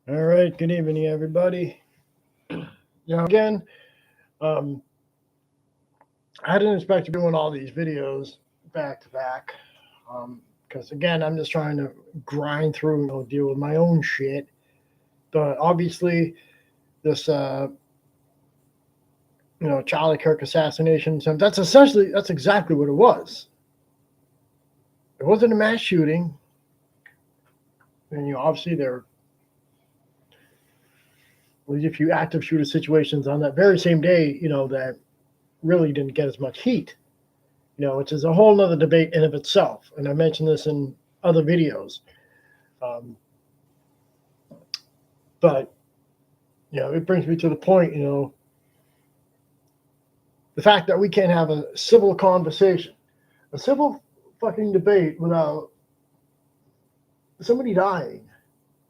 All right, good evening, everybody. Again, um, I didn't expect to be doing all these videos back to back, because again, I'm just trying to grind through, deal with my own shit. But obviously, this, Charlie Kirk assassination. So that's exactly what it was. It wasn't a mass shooting, and obviously there was a few active shooter situations on that very same day, that really didn't get as much heat. Which is a whole nother debate in of itself. And I mentioned this in other videos. But, it brings me to the point, the fact that we can't have a civil conversation, a civil fucking debate without somebody dying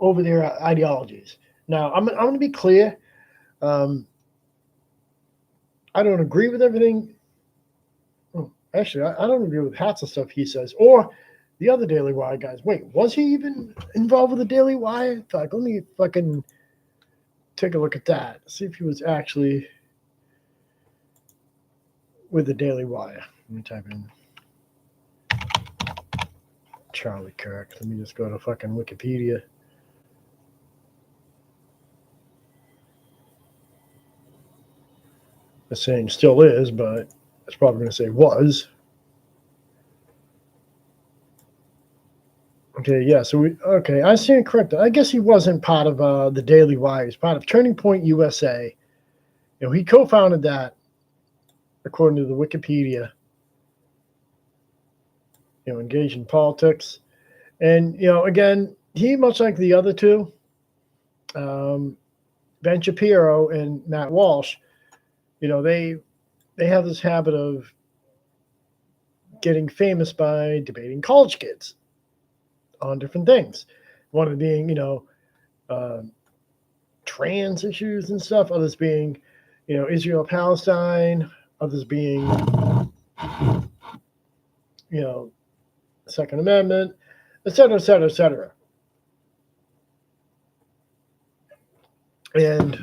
over their ideologies. Now, I'm going to be clear. I don't agree with everything. Actually, I don't agree with half the stuff he says or the other Daily Wire guys. Wait, was he even involved with the Daily Wire? Let me fucking take a look at that. See if he was actually with the Daily Wire. Let me type in Charlie Kirk. Let me just go to fucking Wikipedia. It's saying still is, but it's probably going to say was. Okay, yeah, I stand corrected. I guess he wasn't part of the Daily Wire. He's part of Turning Point USA. He co-founded that, according to the Wikipedia. Engaged in politics. And, again, he, much like the other two, Ben Shapiro and Matt Walsh, they have this habit of getting famous by debating college kids on different things. One of being, trans issues and stuff. Others being, Israel, Palestine. Others being, Second Amendment, et cetera, et cetera, et cetera. And,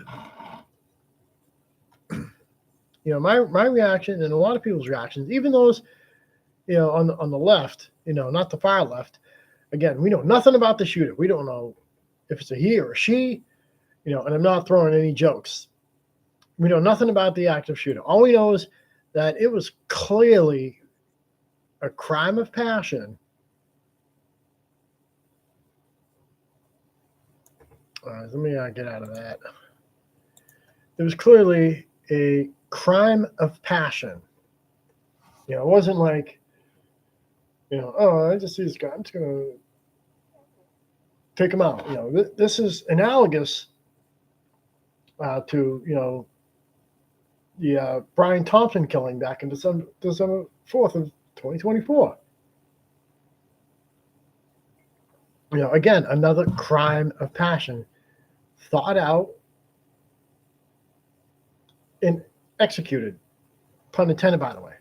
my reaction and a lot of people's reactions, even those, on the left, not the far left, again, we know nothing about the shooter. We don't know if it's a he or a she, and I'm not throwing any jokes. We know nothing about the active shooter. All we know is that it was clearly a crime of passion. Let me get out of that. It was clearly a crime of passion. It wasn't like, I just see this guy, I'm just going to take him out. This is analogous to, the Brian Thompson killing back in December 4th of 2024. Again, another crime of passion, thought out and executed, pun intended, by the way.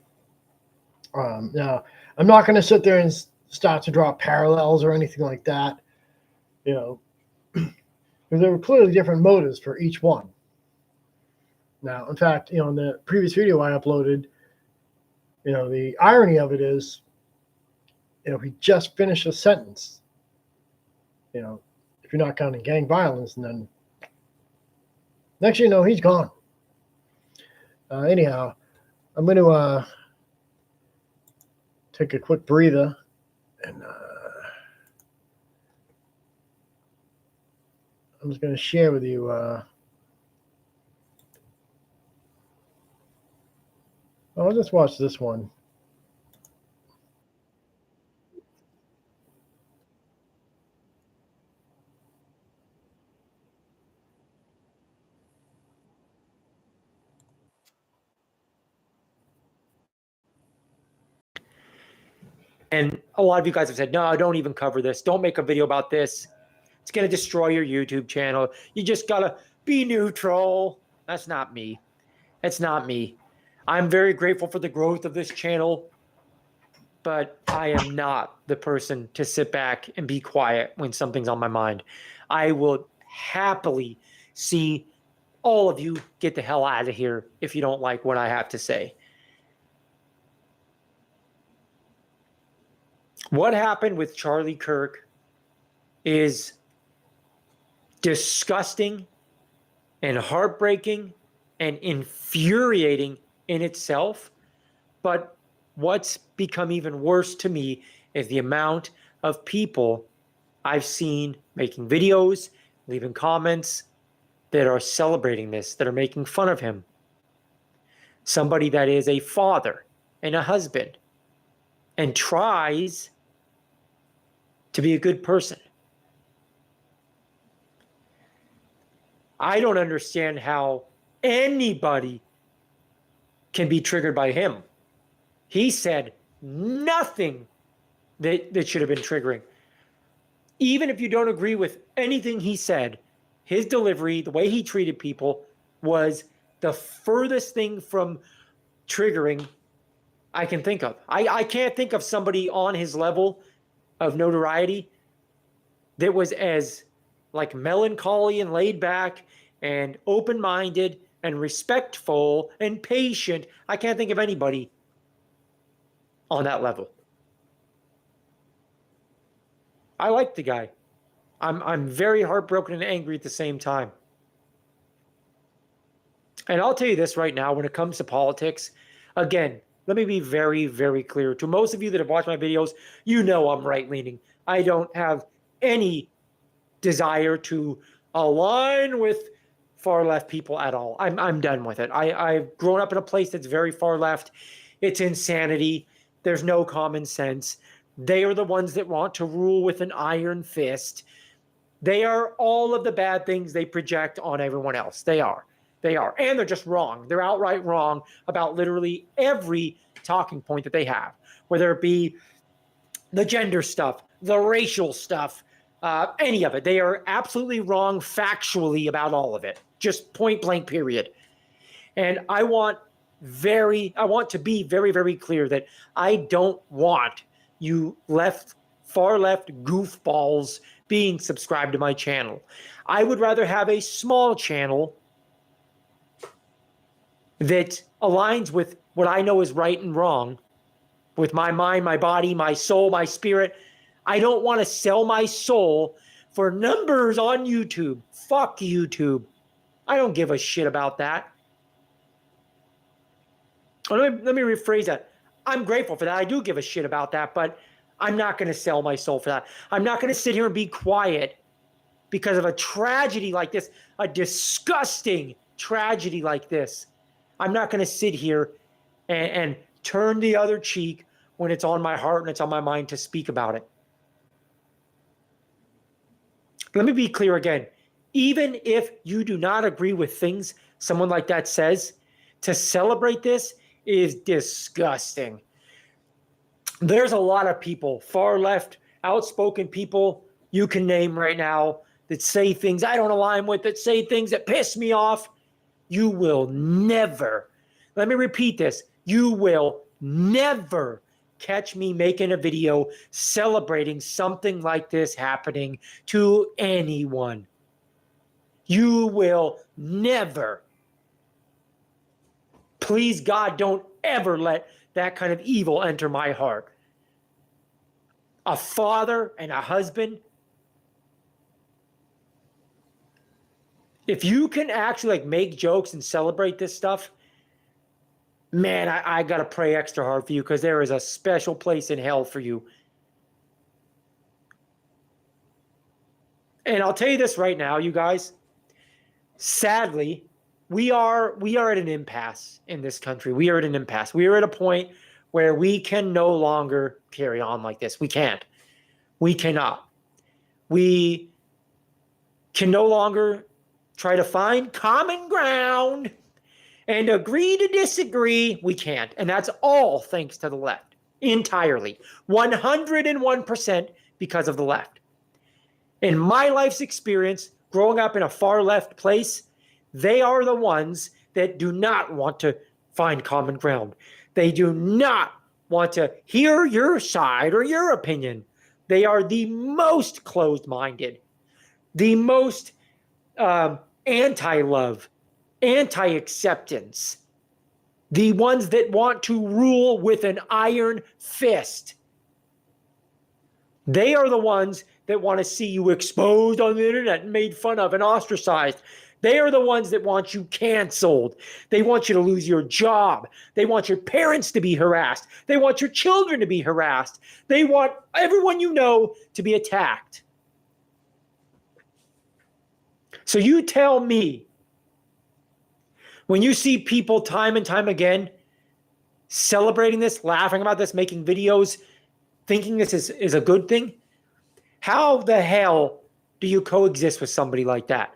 Now, I'm not going to sit there and start to draw parallels or anything like that, because there were clearly different motives for each one. Now, in fact, in the previous video I uploaded, the irony of it is, he just finished a sentence. If you're not counting gang violence, and then next he's gone. Anyhow, I'm going to take a quick breather and I'm just going to share with you I'll just watch this one. And a lot of you guys have said, no, don't even cover this. Don't make a video about this. It's going to destroy your YouTube channel. You just got to be neutral. That's not me. It's not me. I'm very grateful for the growth of this channel, but I am not the person to sit back and be quiet when something's on my mind. I will happily see all of you get the hell out of here if you don't like what I have to say. What happened with Charlie Kirk is disgusting and heartbreaking and infuriating in itself. But what's become even worse to me is the amount of people I've seen making videos, leaving comments that are celebrating this, that are making fun of him. Somebody that is a father and a husband and tries to be a good person. I don't understand how anybody can be triggered by him. He said nothing that should have been triggering. Even if you don't agree with anything he said, his delivery, the way he treated people was the furthest thing from triggering I can think of. I can't think of somebody on his level of notoriety that was as like melancholy and laid back and open-minded and respectful and patient. I can't think of anybody on that level. I like the guy. I'm very heartbroken and angry at the same time. And I'll tell you this right now, when it comes to politics, again, let me be very, very clear. To most of you that have watched my videos, you know I'm right-leaning. I don't have any desire to align with far-left people at all. I'm done with it. I've grown up in a place that's very far-left. It's insanity. There's no common sense. They are the ones that want to rule with an iron fist. They are all of the bad things they project on everyone else. They are. And they're just wrong. They're outright wrong about literally every talking point that they have, whether it be the gender stuff, the racial stuff, any of it. They are absolutely wrong factually about all of it. Just point blank, period. And I want to be very, very clear that I don't want you far left goofballs being subscribed to my channel. I would rather have a small channel that aligns with what I know is right and wrong, with my mind, my body, my soul, my spirit. I don't want to sell my soul for numbers on YouTube. Fuck YouTube. I don't give a shit about that. Let me rephrase that. I'm grateful for that. I do give a shit about that, but I'm not going to sell my soul for that. I'm not going to sit here and be quiet because of a tragedy like this, a disgusting tragedy like this. I'm not going to sit here and turn the other cheek when it's on my heart and it's on my mind to speak about it. Let me be clear again. Even if you do not agree with things someone like that says, to celebrate this is disgusting. There's a lot of people, far left, outspoken people you can name right now that say things I don't align with, that say things that piss me off. You will never, let me repeat this, you will never catch me making a video celebrating something like this happening to anyone. You will never. Please, God, don't ever let that kind of evil enter my heart. A father and a husband. If you can actually make jokes and celebrate this stuff, man, I got to pray extra hard for you, because there is a special place in hell for you. And I'll tell you this right now, you guys. Sadly, we are at an impasse in this country. We are at an impasse. We are at a point where we can no longer carry on like this. We can't. We cannot. We can no longer try to find common ground and agree to disagree. We can't. And that's all thanks to the left. Entirely. 101% because of the left. In my life's experience, growing up in a far left place, they are the ones that do not want to find common ground. They do not want to hear your side or your opinion. They are the most closed-minded, the most anti-love, anti-acceptance, the ones that want to rule with an iron fist. They are the ones that want to see you exposed on the internet and made fun of and ostracized. They are the ones that want you canceled. They want you to lose your job. They want your parents to be harassed. They want your children to be harassed. They want everyone you know to be attacked. So you tell me, when you see people time and time again celebrating this, laughing about this, making videos, thinking this is a good thing, how the hell do you coexist with somebody like that?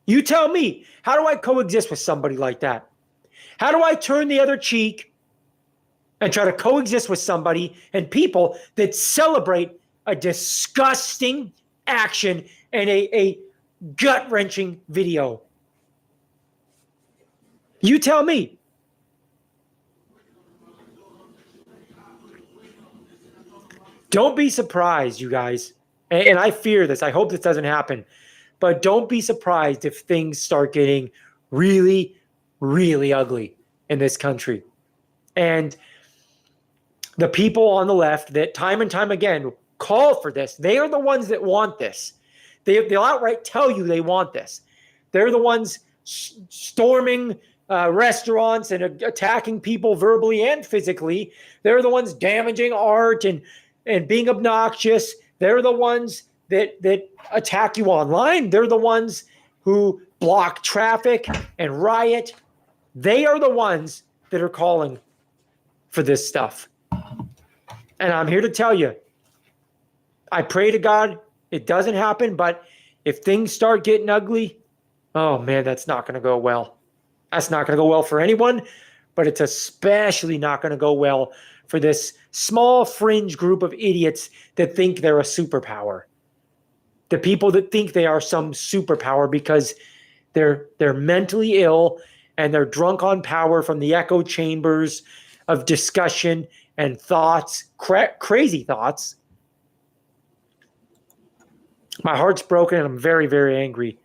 You tell me, how do I coexist with somebody like that? How do I turn the other cheek and try to coexist with somebody and people that celebrate a disgusting action and a gut-wrenching video? You tell me. Don't be surprised, you guys. And I fear this. I hope this doesn't happen. But don't be surprised if things start getting really, really ugly in this country. And the people on the left that time and time again call for this, they are the ones that want this. They'll outright tell you they want this. They're the ones storming restaurants and attacking people verbally and physically. They're the ones damaging art and being obnoxious. They're the ones that attack you online. They're the ones who block traffic and riot. They are the ones that are calling for this stuff. And I'm here to tell you, I pray to God it doesn't happen, but if things start getting ugly, oh man, that's not going to go well. That's not going to go well for anyone, but it's especially not going to go well for this small fringe group of idiots that think they're a superpower. The people that think they are some superpower because they're mentally ill and they're drunk on power from the echo chambers of discussion and thoughts, crazy thoughts. My heart's broken and I'm very, very angry.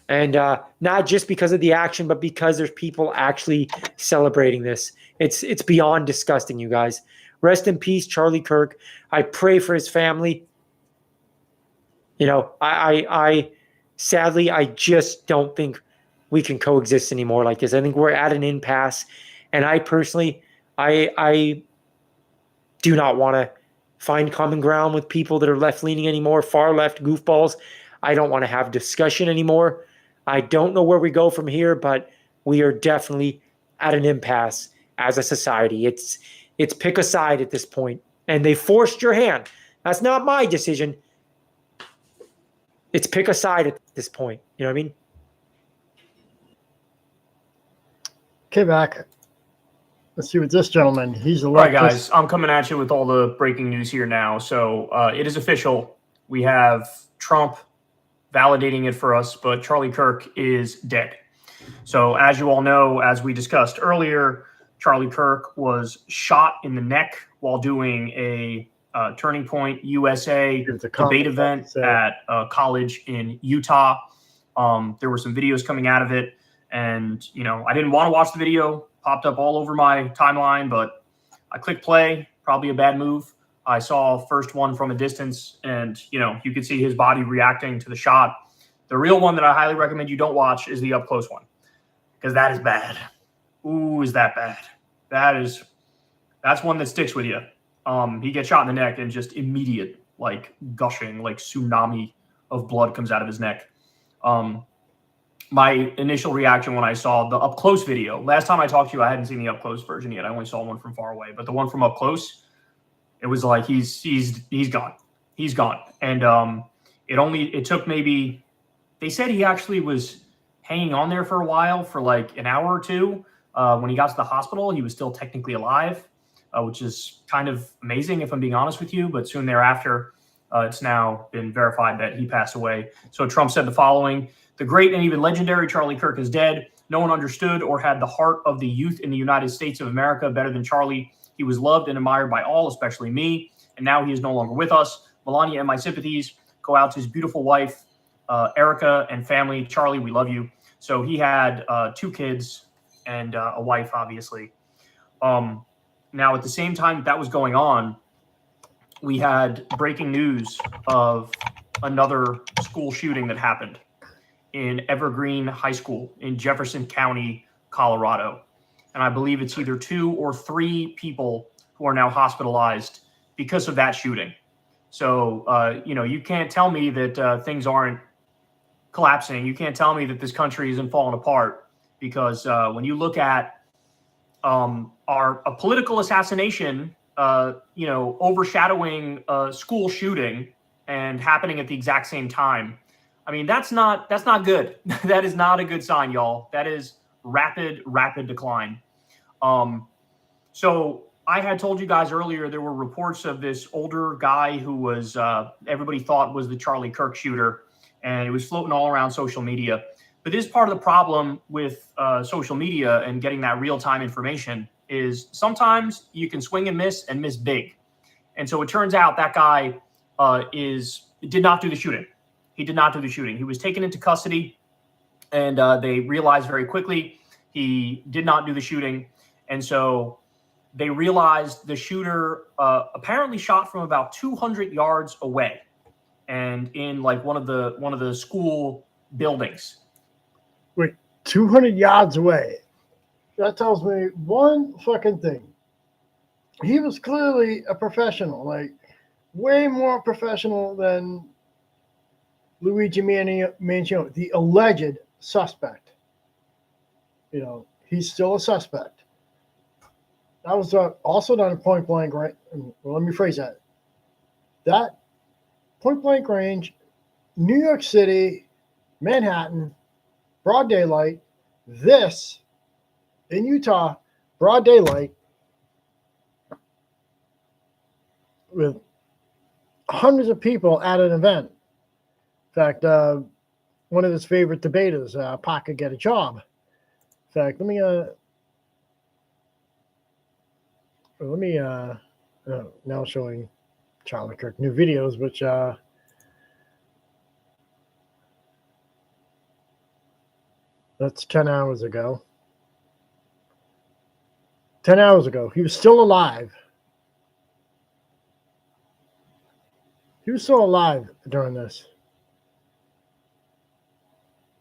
And not just because of the action, but because there's people actually celebrating this. It's beyond disgusting, you guys. Rest in peace, Charlie Kirk. I pray for his family. You know, I sadly, I just don't think we can coexist anymore like this. I think we're at an impasse. And I personally, I do not want to find common ground with people that are left-leaning anymore, far-left goofballs. I don't want to have discussion anymore. I don't know where we go from here, but we are definitely at an impasse as a society. It's pick a side at this point, and they forced your hand. That's not my decision. It's pick a side at this point. You know what I mean? Okay, back. Let's see what this gentleman. He's a All right, guys. I'm coming at you with all the breaking news here now. So it is official. We have Trump validating it for us, but Charlie Kirk is dead. So as you all know, as we discussed earlier, Charlie Kirk was shot in the neck while doing a Turning Point USA debate event at a college in Utah. There were some videos coming out of it, and I didn't want to watch the video. Popped up all over my timeline, but I clicked play. Probably a bad move. I saw first one from a distance, and you could see his body reacting to the shot. The real one that I highly recommend you don't watch is the up close one, because that is bad. Ooh, is that bad? That's one that sticks with you. He gets shot in the neck and just immediate, like gushing, like tsunami of blood comes out of his neck. My initial reaction when I saw the up close video, last time I talked to you, I hadn't seen the up close version yet. I only saw one from far away, but the one from up close, it was like he's gone. He's gone. And it took maybe, they said he actually was hanging on there for a while, for like an hour or two. When he got to the hospital, he was still technically alive, which is kind of amazing if I'm being honest with you. But soon thereafter, it's now been verified that he passed away. So Trump said the following: "The great and even legendary Charlie Kirk is dead. No one understood or had the heart of the youth in the United States of America better than Charlie. He was loved and admired by all, especially me. And now he is no longer with us. Melania and my sympathies go out to his beautiful wife, Erica and family. Charlie, we love you. So he had 2 kids and a wife, obviously. Now, at the same time that was going on, we had breaking news of another school shooting that happened in Evergreen High School in Jefferson County, Colorado. And I believe it's either 2 or 3 people who are now hospitalized because of that shooting. So, you can't tell me that things aren't collapsing. You can't tell me that this country isn't falling apart, because when you look at a political assassination, overshadowing a school shooting and happening at the exact same time, I mean, that's not good. That is not a good sign, y'all. That is rapid decline. So I had told you guys earlier, there were reports of this older guy who was, everybody thought was the Charlie Kirk shooter, and it was floating all around social media. But this is part of the problem with social media and getting that real-time information is sometimes you can swing and miss big. And so it turns out that guy did not do the shooting. He did not do the shooting. He was taken into custody, and they realized very quickly he did not do the shooting. And so they realized the shooter apparently shot from about 200 yards away, and in like one of the school buildings. Wait, 200 yards away. That tells me one fucking thing. He was clearly a professional, like way more professional than Luigi Mancino, the alleged suspect. He's still a suspect. That was also done at point blank, right? Well, let me phrase that. That point blank range, New York City, Manhattan, broad daylight. This in Utah, broad daylight, with hundreds of people at an event. In fact, one of his favorite debaters, Pac could get a job. In fact, let me now showing Charlie Kirk new videos, which that's 10 hours ago. 10 hours ago. He was still alive. He was still alive during this.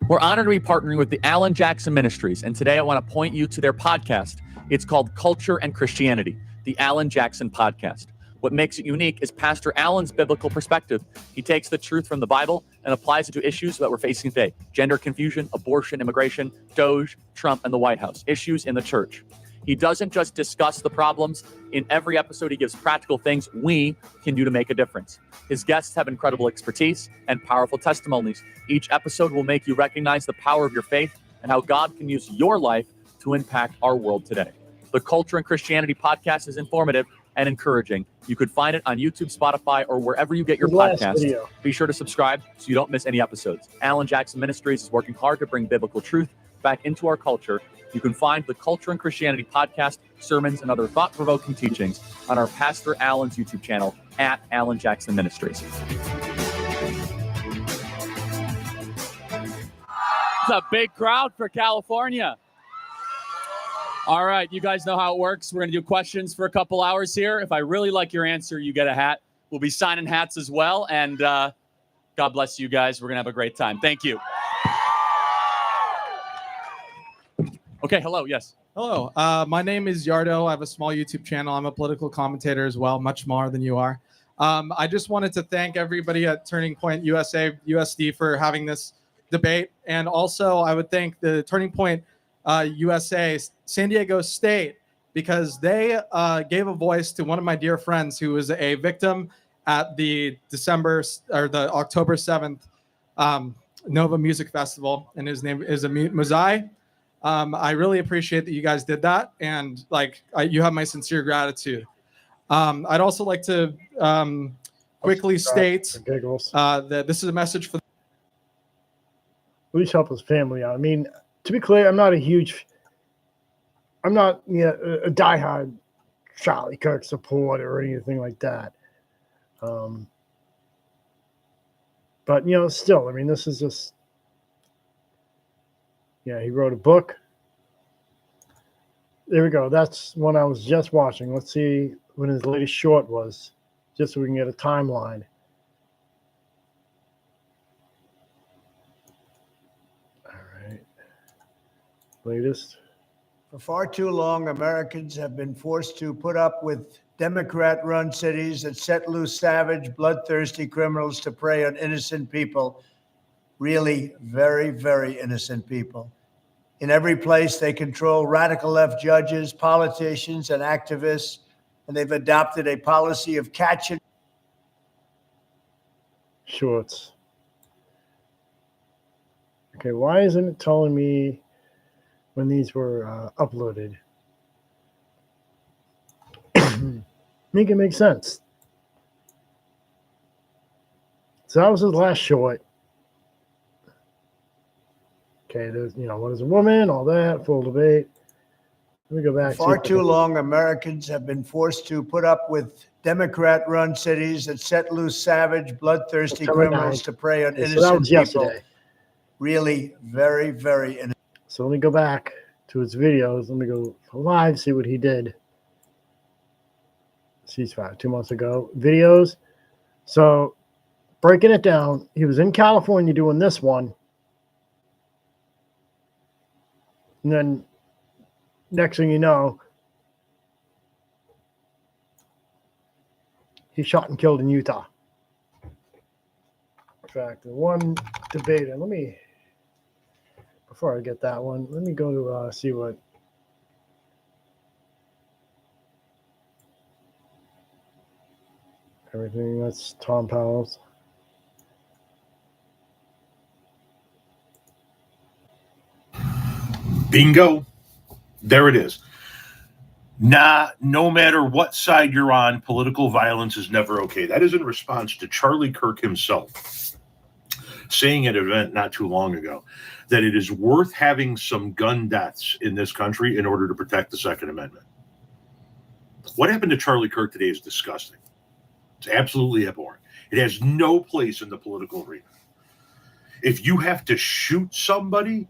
We're honored to be partnering with the Alan Jackson Ministries, and today I want to point you to their podcast. It's called Culture and Christianity, the Alan Jackson Podcast. What makes it unique is Pastor Alan's biblical perspective. He takes the truth from the Bible and applies it to issues that we're facing today: gender confusion, abortion, immigration, Doge, Trump, and the White House, issues in the church. He doesn't just discuss the problems. In every episode, he gives practical things we can do to make a difference. His guests have incredible expertise and powerful testimonies. Each episode will make you recognize the power of your faith and how God can use your life to impact our world today. The Culture and Christianity podcast is informative and encouraging. You could find it on YouTube, Spotify, or wherever you get your podcasts. Be sure to subscribe so you don't miss any episodes. Alan Jackson Ministries is working hard to bring biblical truth back into our culture. You can find the Culture and Christianity podcast, sermons, and other thought-provoking teachings on our Pastor Alan's YouTube channel at Alan Jackson Ministries. It's a big crowd for California. All right, you guys know how it works. We're going to do questions for a couple hours here. If I really like your answer, you get a hat. We'll be signing hats as well. And God bless you guys. We're going to have a great time. Thank you. Okay, hello, yes. Hello, my name is Yardo. I have a small YouTube channel. I'm a political commentator as well, much more than you are. I just wanted to thank everybody at Turning Point USA, USD for having this debate. And also I would thank the Turning Point USA, San Diego State, because they gave a voice to one of my dear friends who was a victim at the October 7th Nova Music Festival. And his name is Amit Muzai. I really appreciate that you guys did that, and you have my sincere gratitude. I'd also like to quickly state that this is a message for. Please help his family out. I mean, to be clear, I'm not a diehard Charlie Kirk supporter or anything like that. But, still, I mean, this is just, he wrote a book. There we go. That's one I was just watching. Let's see when his latest short was, just so we can get a timeline. All right. Latest. For far too long, Americans have been forced to put up with Democrat-run cities that set loose savage, bloodthirsty criminals to prey on innocent people, really very, very innocent people. In every place, they control radical left judges, politicians, and activists, and they've adopted a policy of catch and Shorts. Okay, why isn't it telling me when these were uploaded? Make it make sense. So that was his last short. Okay, there's, what is a woman, all that, full debate. Let me go back. For far too long, Americans have been forced to put up with Democrat-run cities that set loose savage, bloodthirsty criminals to prey on innocent so that was people. Yesterday. Really very, very innocent. So let me go back to his videos. Let me go live, see what he did. Ceasefire 2 months ago. Videos. So breaking it down, he was in California doing this one. And then next thing you know, he shot and killed in Utah. In fact, the one debater, before I get that one, let me go to see what. Everything that's Tom Powell's. Bingo. There it is. No matter what side you're on, political violence is never okay. That is in response to Charlie Kirk himself saying at an event not too long ago that it is worth having some gun deaths in this country in order to protect the Second Amendment. What happened to Charlie Kirk today is disgusting. It's absolutely abhorrent. It has no place in the political arena. If you have to shoot somebody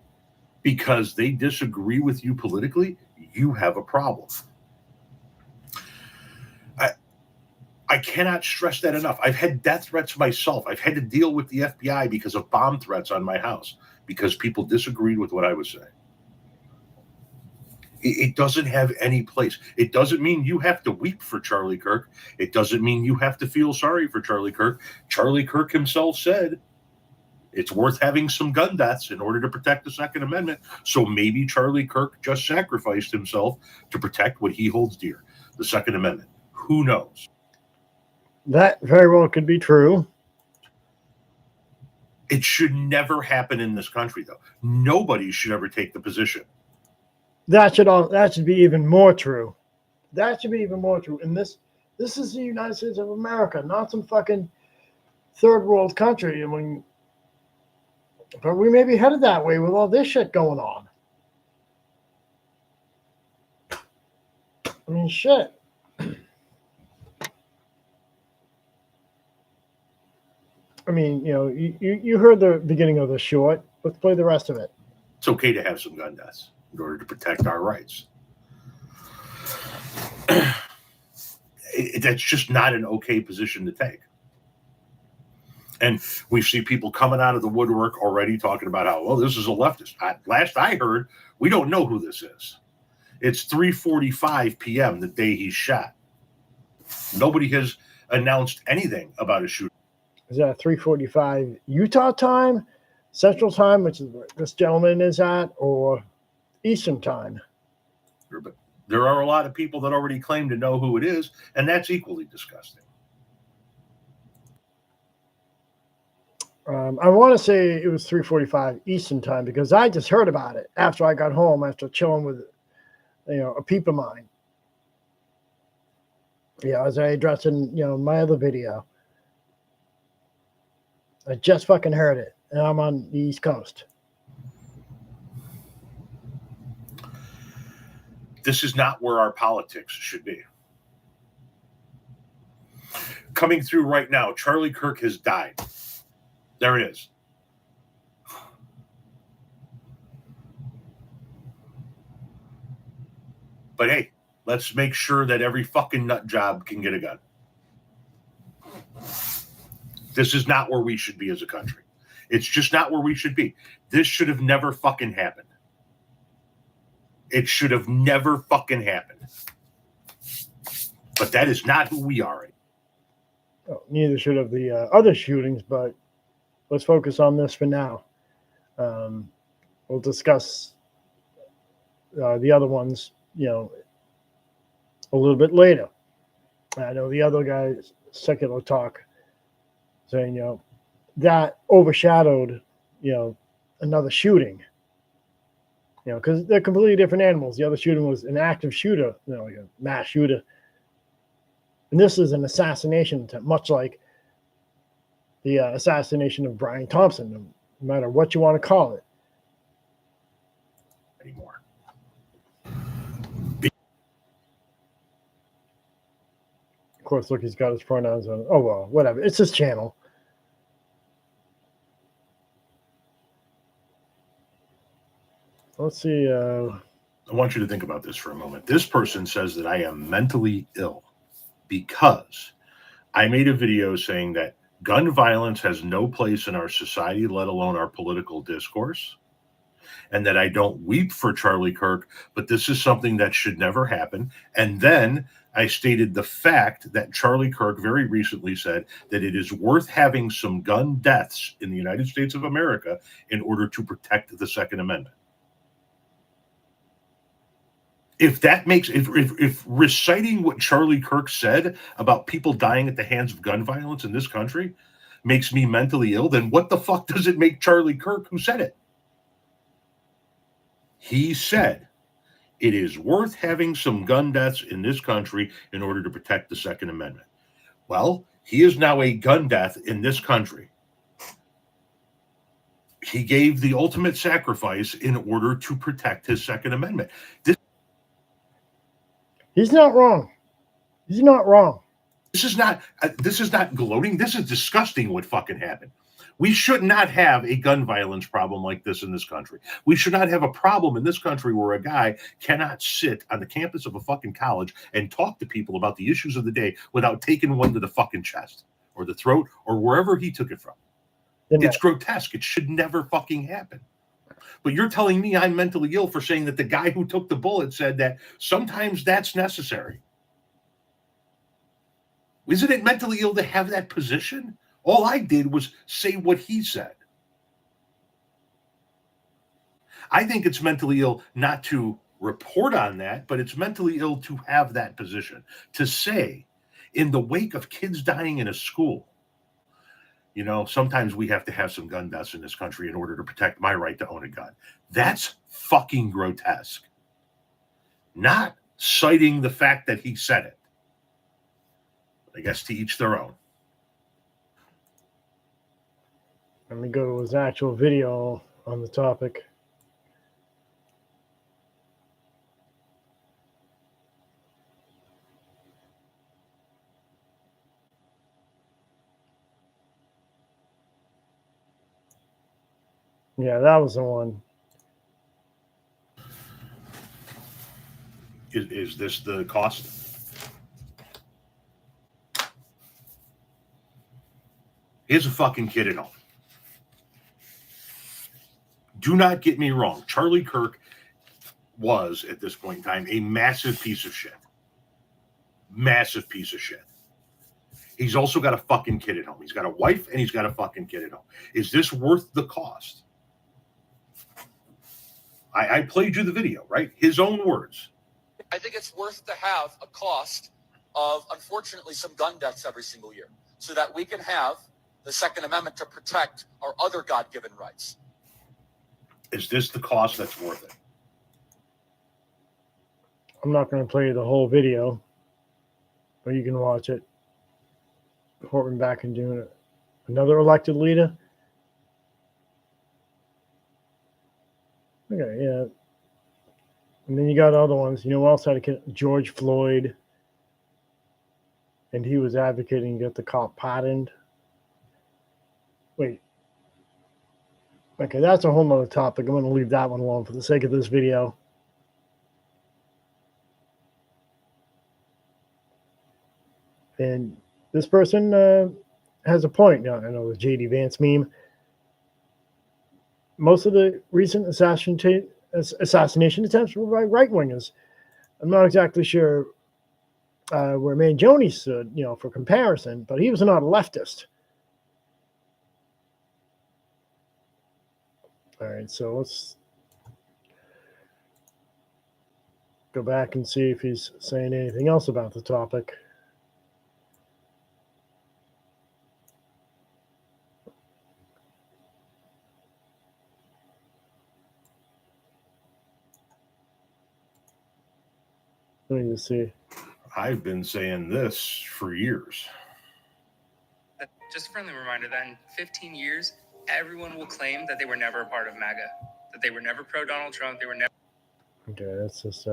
because they disagree with you politically, you have a problem. I cannot stress that enough. I've had death threats myself. I've had to deal with the FBI because of bomb threats on my house because people disagreed with what I was saying. It doesn't have any place. It doesn't mean you have to weep for Charlie Kirk. It doesn't mean you have to feel sorry for Charlie Kirk. Charlie Kirk himself said it's worth having some gun deaths in order to protect the Second Amendment. So maybe Charlie Kirk just sacrificed himself to protect what he holds dear, the Second Amendment. Who knows? That very well could be true. It should never happen in this country, though. Nobody should ever take the position. That should be even more true. That should be even more true. And this is the United States of America, not some fucking third world country. I mean, but we may be headed that way with all this shit going on. I mean, shit. I mean, you heard the beginning of the short. Let's play the rest of it. It's okay to have some gun deaths in order to protect our rights. That's just not an okay position to take. And we see people coming out of the woodwork already talking about how, well, this is a leftist. Last I heard, we don't know who this is. It's 3:45 p.m. the day he's shot. Nobody has announced anything about a shooting. Is that 3:45 Utah time, Central time, which is where this gentleman is at, or Eastern time? But there are a lot of people that already claim to know who it is, and that's equally disgusting. I want to say it was 3:45 Eastern time because I just heard about it after I got home after chilling with, a peep of mine. Yeah, as I addressed in, my other video. I just fucking heard it, and I'm on the East Coast. This is not where our politics should be. Coming through right now, Charlie Kirk has died. There it is. But hey, let's make sure that every fucking nut job can get a gun. This is not where we should be as a country. It's just not where we should be. This should have never fucking happened. It should have never fucking happened. But that is not who we are. Well, neither should have the other shootings, but let's focus on this for now. We'll discuss the other ones, a little bit later. I know the other guys, secular talk, saying, that overshadowed, another shooting. Because they're completely different animals. The other shooting was an active shooter, like a mass shooter. And this is an assassination attempt, much like the assassination of Brian Thompson, no matter what you want to call it. Anymore. Of course, look, he's got his pronouns on. Oh, well, whatever. It's his channel. Let's see. I want you to think about this for a moment. This person says that I am mentally ill because I made a video saying that gun violence has no place in our society, let alone our political discourse, and that I don't weep for Charlie Kirk, but this is something that should never happen. And then I stated the fact that Charlie Kirk very recently said that it is worth having some gun deaths in the United States of America in order to protect the Second Amendment. If reciting what Charlie Kirk said about people dying at the hands of gun violence in this country makes me mentally ill, then what the fuck does it make Charlie Kirk who said it? He said it is worth having some gun deaths in this country in order to protect the Second Amendment. Well, he is now a gun death in this country. He gave the ultimate sacrifice in order to protect his Second Amendment. He's not wrong. He's not wrong. This is not gloating. This is disgusting what fucking happened. We should not have a gun violence problem like this in this country. We should not have a problem in this country where a guy cannot sit on the campus of a fucking college and talk to people about the issues of the day without taking one to the fucking chest or the throat or wherever he took it from. It's grotesque. It should never fucking happen. But you're telling me I'm mentally ill for saying that the guy who took the bullet said that sometimes that's necessary. Isn't it mentally ill to have that position? All I did was say what he said. I think it's mentally ill not to report on that, but it's mentally ill to have that position. To say, in the wake of kids dying in a school, sometimes we have to have some gun deaths in this country in order to protect my right to own a gun. That's fucking grotesque. Not citing the fact that he said it. I guess to each their own. Let me go to his actual video on the topic. Yeah, that was the one. Is this the cost? Here's a fucking kid at home. Do not get me wrong. Charlie Kirk was, at this point in time, a massive piece of shit. Massive piece of shit. He's also got a fucking kid at home. He's got a wife and he's got a fucking kid at home. Is this worth the cost? I played you the video, right? His own words. I think it's worth to have a cost of, unfortunately, some gun deaths every single year so that we can have the Second Amendment to protect our other God-given rights. Is this the cost that's worth it? I'm not going to play the whole video, but you can watch it. Reporting back in June. Another elected leader. Okay, yeah. And then you got other ones. You know who else had a kid? George Floyd. And he was advocating to get the cop pardoned. Wait, Okay, that's a whole nother topic. I'm going to leave that one alone for the sake of this video. And this person has a point. Now, I know the JD Vance meme. Most of the recent assassination attempts were by right-wingers. I'm not exactly sure where Mangione stood, for comparison, but he was not a leftist. All right, so let's go back and see if he's saying anything else about the topic. Let me just see. I've been saying this for years. Just a friendly reminder that in 15 years, everyone will claim that they were never a part of MAGA, that they were never pro Donald Trump, they were never. Okay, that's just.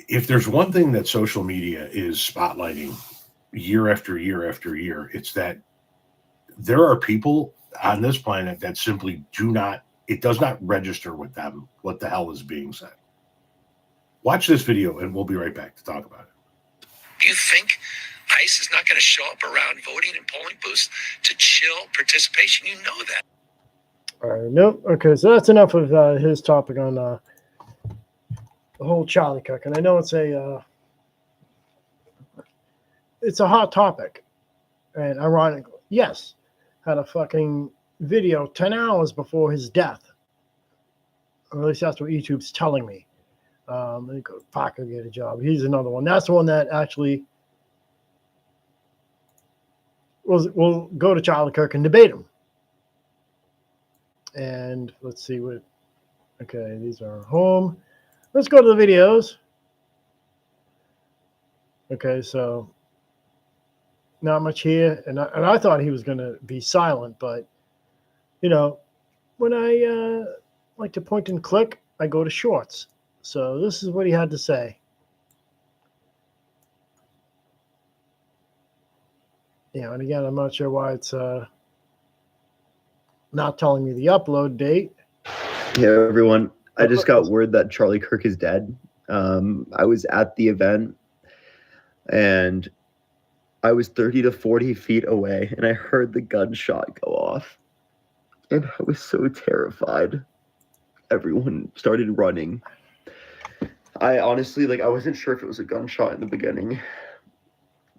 If there's one thing that social media is spotlighting year after year after year, it's that there are people on this planet that simply it does not register with them what the hell is being said. Watch this video and we'll be right back to talk about it. Do you think ICE is not going to show up around voting and polling booths to chill participation? You know that. All right, nope. Okay, so that's enough of his topic on the whole Charlie Kirk. And I know it's a hot topic. And ironically, yes, had a fucking video 10 hours before his death. Or at least that's what YouTube's telling me. Let me go to Parker, get a job. He's another one. That's the one that actually we'll go to Charlie Kirk and debate him. And let's see what. Okay, these are home. Let's go to the videos. Okay, so not much here, and I thought he was going to be silent, but when I like to point and click, I go to shorts. So this is what he had to say. And again, I'm not sure why it's not telling me the upload date. Hey everyone, I just got word that Charlie Kirk is dead. I was at the event and I was 30 to 40 feet away and I heard the gunshot go off. And I was so terrified. Everyone started running. I honestly, I wasn't sure if it was a gunshot in the beginning,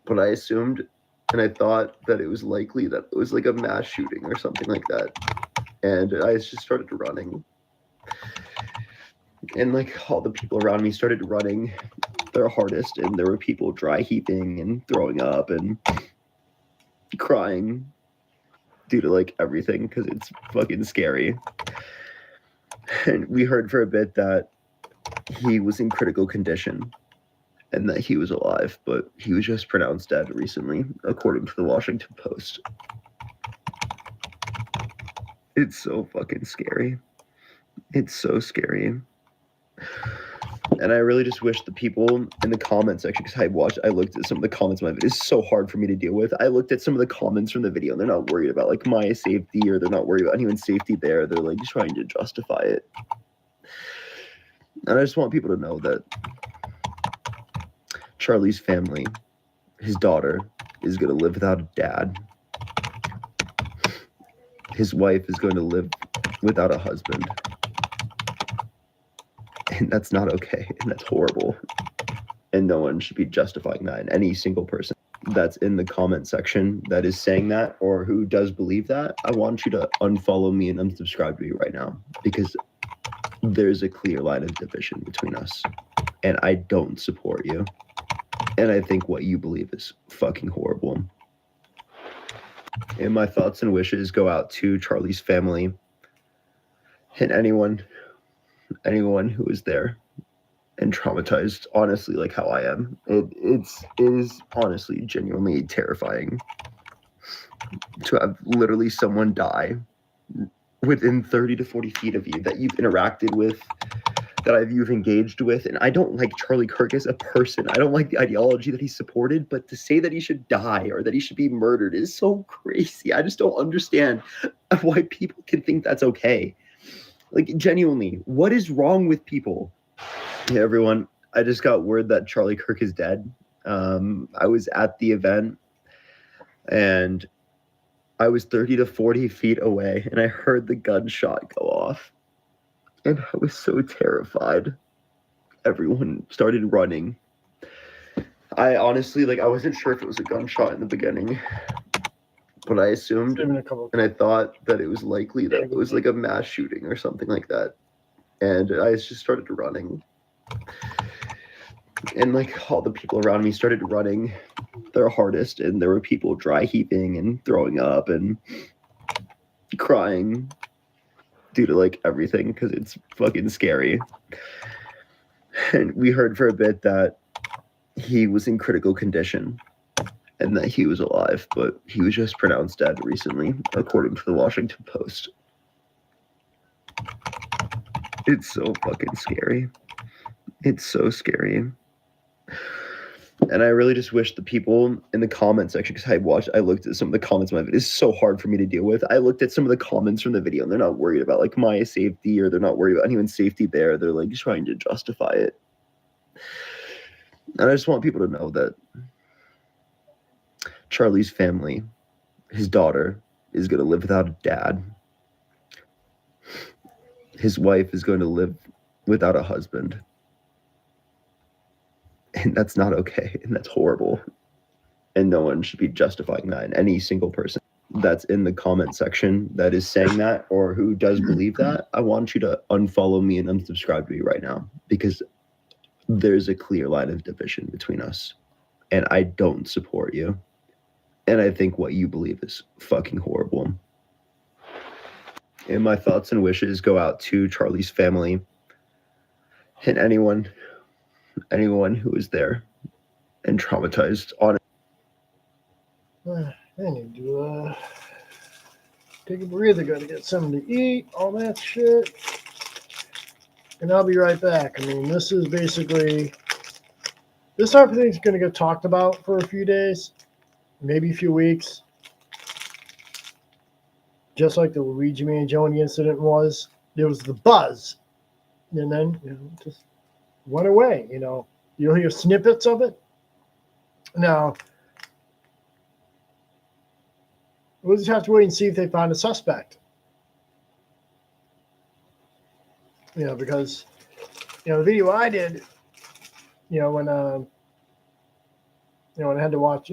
but I assumed and I thought that it was likely that it was like a mass shooting or something like that. And I just started running. And all the people around me started running their hardest, and there were people dry heaving and throwing up and crying due to everything because it's fucking scary. And we heard for a bit that he was in critical condition and that he was alive, but he was just pronounced dead recently, according to the Washington Post. It's so fucking scary. It's so scary. And I really just wish the people in the comment section, because I looked at some of the comments of my video. It's so hard for me to deal with. I looked at some of the comments from the video and they're not worried about my safety, or they're not worried about anyone's safety there. They're trying to justify it. And I just want people to know that Charlie's family, his daughter, is going to live without a dad. His wife is going to live without a husband. And that's not okay. And that's horrible. And no one should be justifying that. And any single person that's in the comment section that is saying that or who does believe that, I want you to unfollow me and unsubscribe to me right now, because there's a clear line of division between us. And I don't support you. And I think what you believe is fucking horrible. And my thoughts and wishes go out to Charlie's family and anyone who is there and traumatized, honestly, like how I am. It is honestly genuinely terrifying to have literally someone die within 30 to 40 feet of you that you've interacted with that you've engaged with, and I don't like Charlie Kirk as a person. I don't like the ideology that he supported, but to say that he should die or that he should be murdered is so crazy. I just don't understand why people can think that's okay. Like, genuinely, what is wrong with people? Hey, everyone. I just got word that Charlie Kirk is dead. I was at the event, and I was 30 to 40 feet away, and I heard the gunshot go off. And I was so terrified. Everyone started running. I honestly, I wasn't sure if it was a gunshot in the beginning, but I assumed, and I thought that it was likely that it was like a mass shooting or something like that. And I just started running. And all the people around me started running their hardest, and there were people dry heaving and throwing up and crying due to everything, because it's fucking scary. And we heard for a bit that he was in critical condition and that he was alive, but he was just pronounced dead recently, according to the Washington Post. It's so fucking scary. It's so scary. And I really just wish the people in the comment section, because I looked at some of the comments of my video. It's so hard for me to deal with. I looked at some of the comments from the video, and they're not worried about my safety, or they're not worried about anyone's safety there. They're trying to justify it. And I just want people to know that Charlie's family, his daughter, is going to live without a dad. His wife is going to live without a husband. And that's not okay, and that's horrible. And no one should be justifying that. And any single person that's in the comment section that is saying that, or who does believe that, I want you to unfollow me and unsubscribe to me right now, because there's a clear line of division between us, and I don't support you. And I think what you believe is fucking horrible. And my thoughts and wishes go out to Charlie's family and anyone who was there and traumatized on it. I need to take a breather, gotta get something to eat, all that shit. And I'll be right back. I mean, this is basically, this type of thing's gonna get talked about for a few days, maybe a few weeks. Just like the Luigi Mangione incident was. There was the buzz. And then, just went away, You'll hear snippets of it. Now, we'll just have to wait and see if they find a suspect. Because, the video I did, when I had to watch,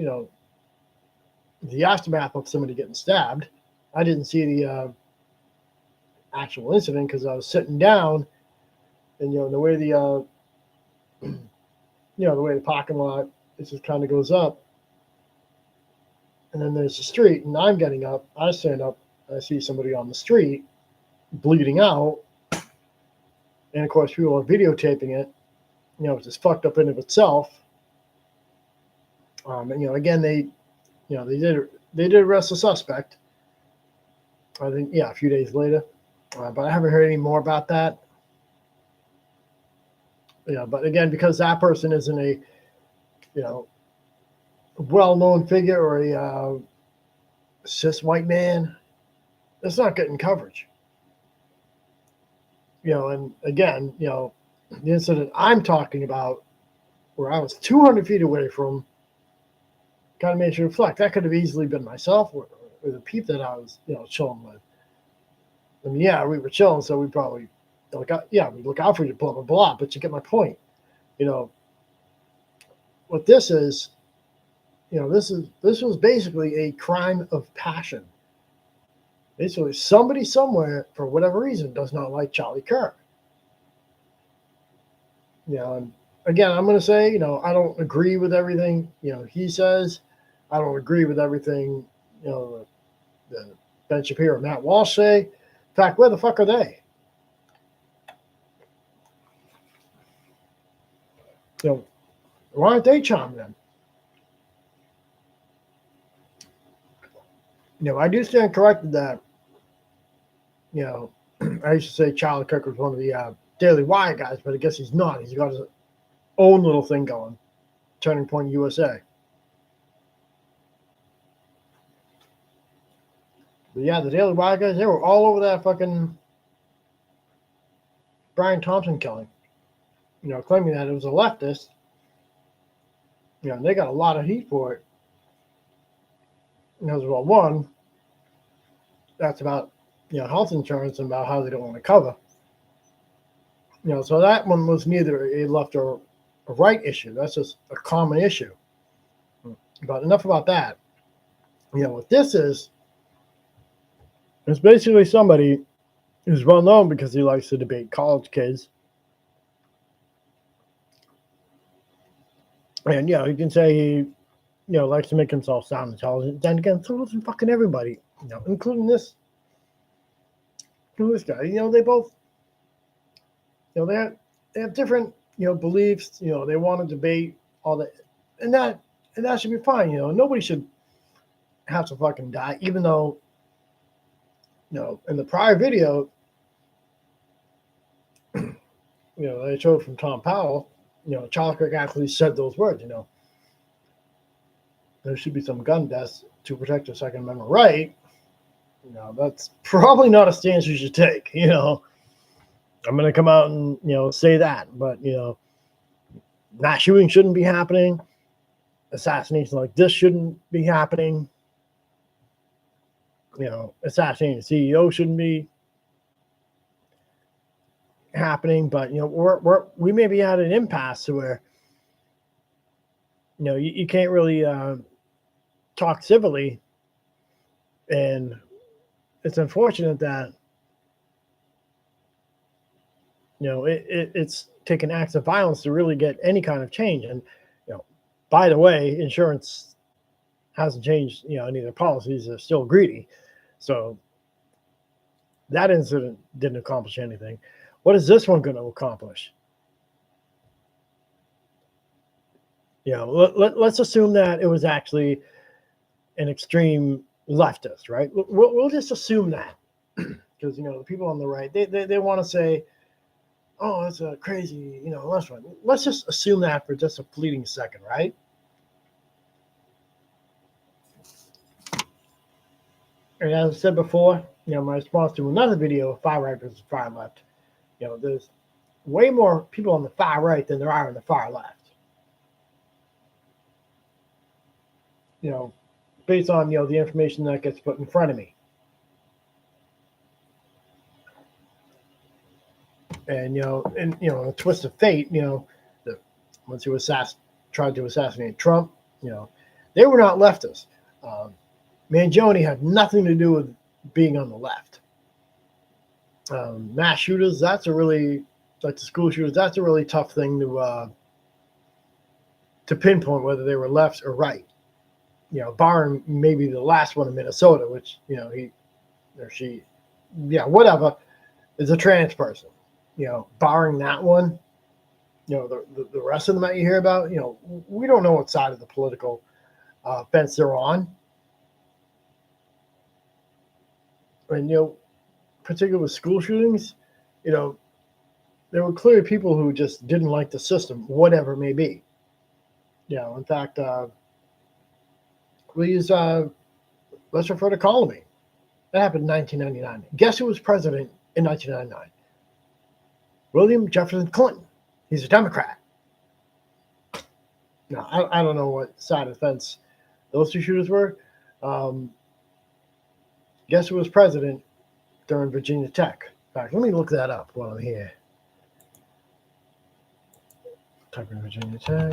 the aftermath of somebody getting stabbed, I didn't see the actual incident because I was sitting down, and the way the the way the parking lot, it just kind of goes up, and then there's the street, and I'm getting up. I stand up, I see somebody on the street bleeding out, and of course people are videotaping it. It's just fucked up in of itself. And again, they did arrest the suspect. I think a few days later, but I haven't heard any more about that. But again, because that person isn't a well-known figure or a cis white man, it's not getting coverage. And again, the incident I'm talking about, where I was 200 feet away from, kind of makes you reflect. That could have easily been myself or the peep that I was, chilling with. I mean, we were chilling, so we probably we look out for you, blah, blah, blah. But you get my point. What this is, this was basically a crime of passion. Basically, somebody somewhere, for whatever reason, does not like Charlie Kirk. And again, I'm going to say, I don't agree with everything, he says. I don't agree with everything, the Ben Shapiro and Matt Walsh say. In fact, where the fuck are they? Why aren't they chiming in? I do stand corrected that, I used to say Charlie Kirk was one of the Daily Wire guys, but I guess he's not. He's got his own little thing going, Turning Point USA. But yeah, the Daily Wire guys, they were all over that fucking Brian Thompson killing. Claiming that it was a leftist. They got a lot of heat for it. Because, well, one, that's about, health insurance and about how they don't want to cover. So that one was neither a left or a right issue. That's just a common issue. But enough about that. What this is, it's basically somebody who's well known because he likes to debate college kids. And, you can say he, likes to make himself sound intelligent. Then again, so doesn't fucking everybody, including this guy. They both, they have different, beliefs. They want to debate all that, and that should be fine. Nobody should have to fucking die, even though, in the prior video, they showed from Tom Powell, Charlie Kirk actually said those words. There should be some gun deaths to protect the Second Amendment right. That's probably not a stance you should take. I'm going to come out and, say that. But, mass shooting shouldn't be happening. Assassination like this shouldn't be happening. Assassinating the CEO shouldn't be happening. But, we may be at an impasse where, you can't really talk civilly. And it's unfortunate that, it's taken acts of violence to really get any kind of change. And, by the way, insurance hasn't changed, any of their policies. They're still greedy. So that incident didn't accomplish anything. What is this one going to accomplish? Let's assume that it was actually an extreme leftist, right? We'll just assume that. Because, the people on the right, they want to say, oh, it's a crazy, left one. Let's just assume that for just a fleeting second, right? And as I said before, my response to another video, far right versus far left, there's way more people on the far right than there are on the far left. Based on, the information that gets put in front of me. And, a twist of fate, once he tried to assassinate Trump, they were not leftists. Mangione had nothing to do with being on the left. Mass shooters, that's a really, like the school shooters, that's a really tough thing to pinpoint whether they were left or right. Barring maybe the last one in Minnesota, which, he or she, whatever, is a trans person. Barring that one, the rest of them that you hear about, we don't know what side of the political fence they're on. And, particularly with school shootings, there were clearly people who just didn't like the system, whatever it may be. In fact, let's refer to Colony. That happened in 1999. Guess who was president in 1999? William Jefferson Clinton. He's a Democrat. Now, I don't know what side of the fence those two shooters were. Guess who was president during Virginia Tech? In fact, let me look that up while I'm here. Type in Virginia Tech.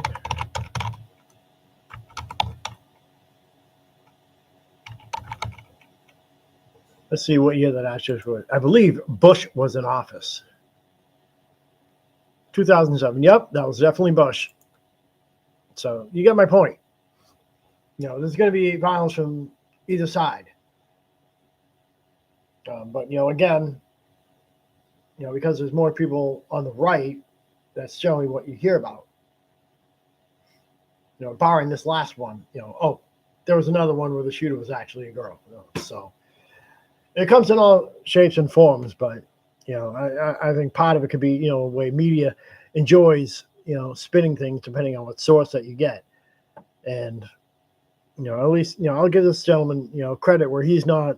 Let's see what year that actually was. I believe Bush was in office. 2007. Yep, that was definitely Bush. So you get my point. There's going to be violence from either side. But, again, because there's more people on the right, that's generally what you hear about. Barring this last one, there was another one where the shooter was actually a girl. So it comes in all shapes and forms, but, I think part of it could be, the way media enjoys, spinning things depending on what source that you get. And, at least, I'll give this gentleman, credit where he's not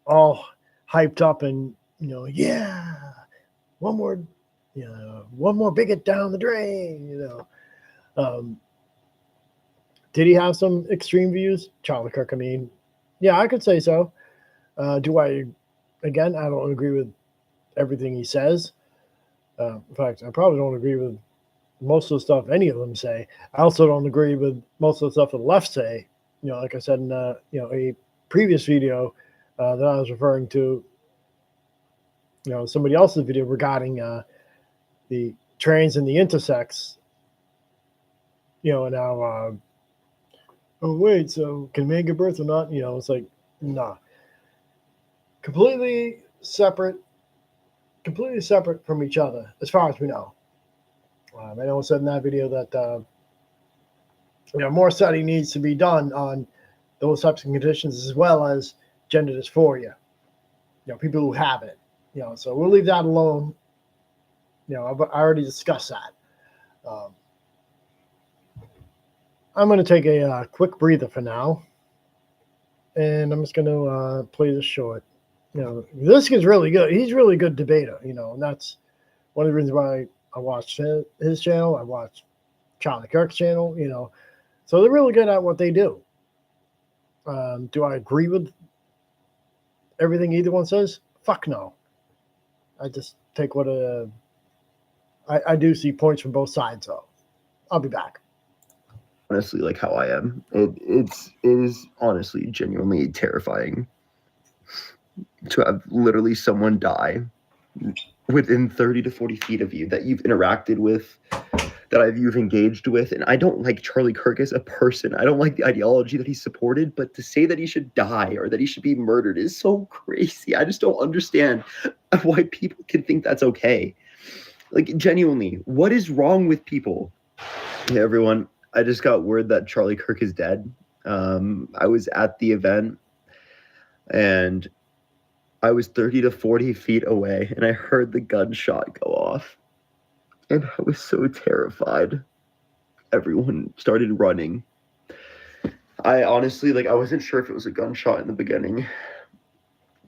all hyped up and, yeah, one more bigot down the drain, Did he have some extreme views? Charlie Kirk, I mean, yeah, I could say so. Do I, again, I don't agree with everything he says. In fact, I probably don't agree with most of the stuff any of them say. I also don't agree with most of the stuff the left say. Like I said in a previous video that I was referring to, somebody else's video regarding the trans and the intersex. And how, oh wait, so can man give birth or not? It's like, nah, completely separate from each other as far as we know. I know it said in that video that more study needs to be done on those types of conditions as well as gender dysphoria. People who have it. So we'll leave that alone. I already discussed that. I'm going to take a quick breather for now, and I'm just going to play this short. This kid's really good. He's a really good debater. And that's one of the reasons why I watched his channel. I watched Charlie Kirk's channel. So they're really good at what they do. Do I agree with everything either one says? Fuck no. I just take what I do see points from both sides, though. I'll be back. Honestly, like how I am. It is honestly genuinely terrifying to have literally someone die within 30 to 40 feet of you that you've interacted with, that you've engaged with. And I don't like Charlie Kirk as a person. I don't like the ideology that he supported, but to say that he should die or that he should be murdered is so crazy. I just don't understand why people can think that's okay. Like, genuinely, what is wrong with people? Hey, everyone. I just got word that Charlie Kirk is dead. I was at the event, and I was 30 to 40 feet away, and I heard the gunshot go off. And I was so terrified. Everyone started running. I honestly, I wasn't sure if it was a gunshot in the beginning,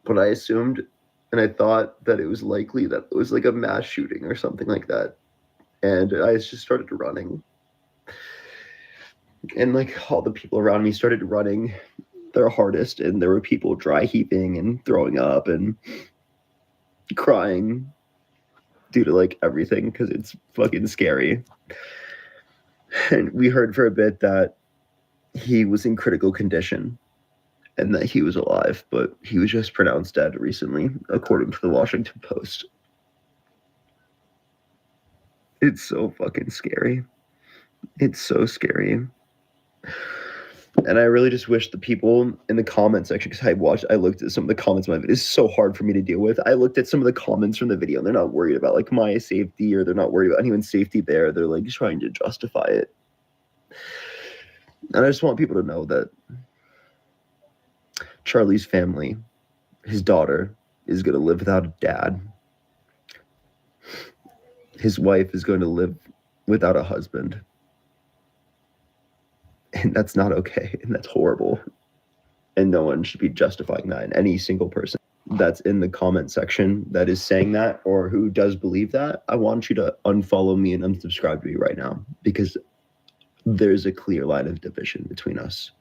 but I assumed, and I thought that it was likely that it was like a mass shooting or something like that. And I just started running. And all the people around me started running their hardest, and there were people dry heaving and throwing up and crying due to everything, because it's fucking scary. And we heard for a bit that he was in critical condition and that he was alive, but he was just pronounced dead recently, according to the Washington Post. It's so fucking scary. It's so scary. And I really just wish the people in the comment section, because I looked at some of the comments of my video. It's so hard for me to deal with. I looked at some of the comments from the video, and they're not worried about my safety, or they're not worried about anyone's safety there. They're trying to justify it. And I just want people to know that Charlie's family, his daughter, is going to live without a dad. His wife is going to live without a husband. And that's not okay, and that's horrible. And no one should be justifying that. And any single person that's in the comment section that is saying that, or who does believe that, I want you to unfollow me and unsubscribe to me right now, because there's a clear line of division between us,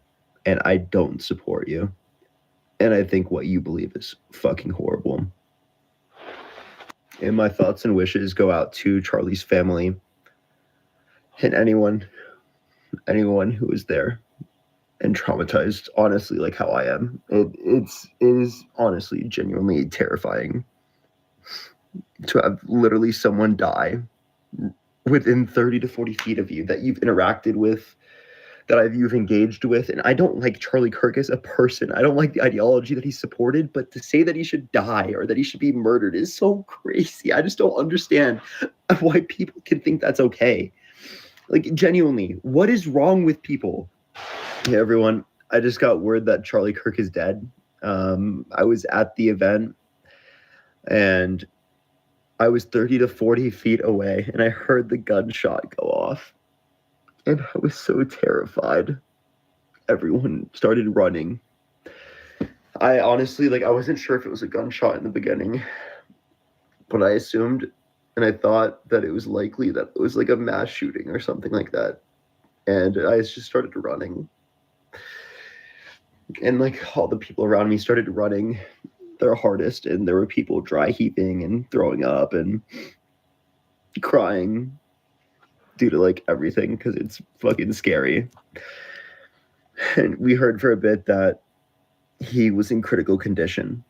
and I don't support you. And I think what you believe is fucking horrible. And my thoughts and wishes go out to Charlie's family and anyone who is there and traumatized, honestly, how I am. It is honestly genuinely terrifying to have literally someone die within 30 to 40 feet of you that you've interacted with, that you've engaged with. And I don't like Charlie Kirk as a person. I don't like the ideology that he supported, but to say that he should die or that he should be murdered is so crazy. I just don't understand why people can think that's okay. Genuinely, what is wrong with people? Hey, everyone. I just got word that Charlie Kirk is dead. I was at the event, and I was 30 to 40 feet away, and I heard the gunshot go off, and I was so terrified. Everyone started running. I honestly, I wasn't sure if it was a gunshot in the beginning, but I assumed and I thought that it was likely that it was like a mass shooting or something like that. And I just started running. And all the people around me started running their hardest, and there were people dry heaving and throwing up and crying due to everything because it's fucking scary. And we heard for a bit that he was in critical condition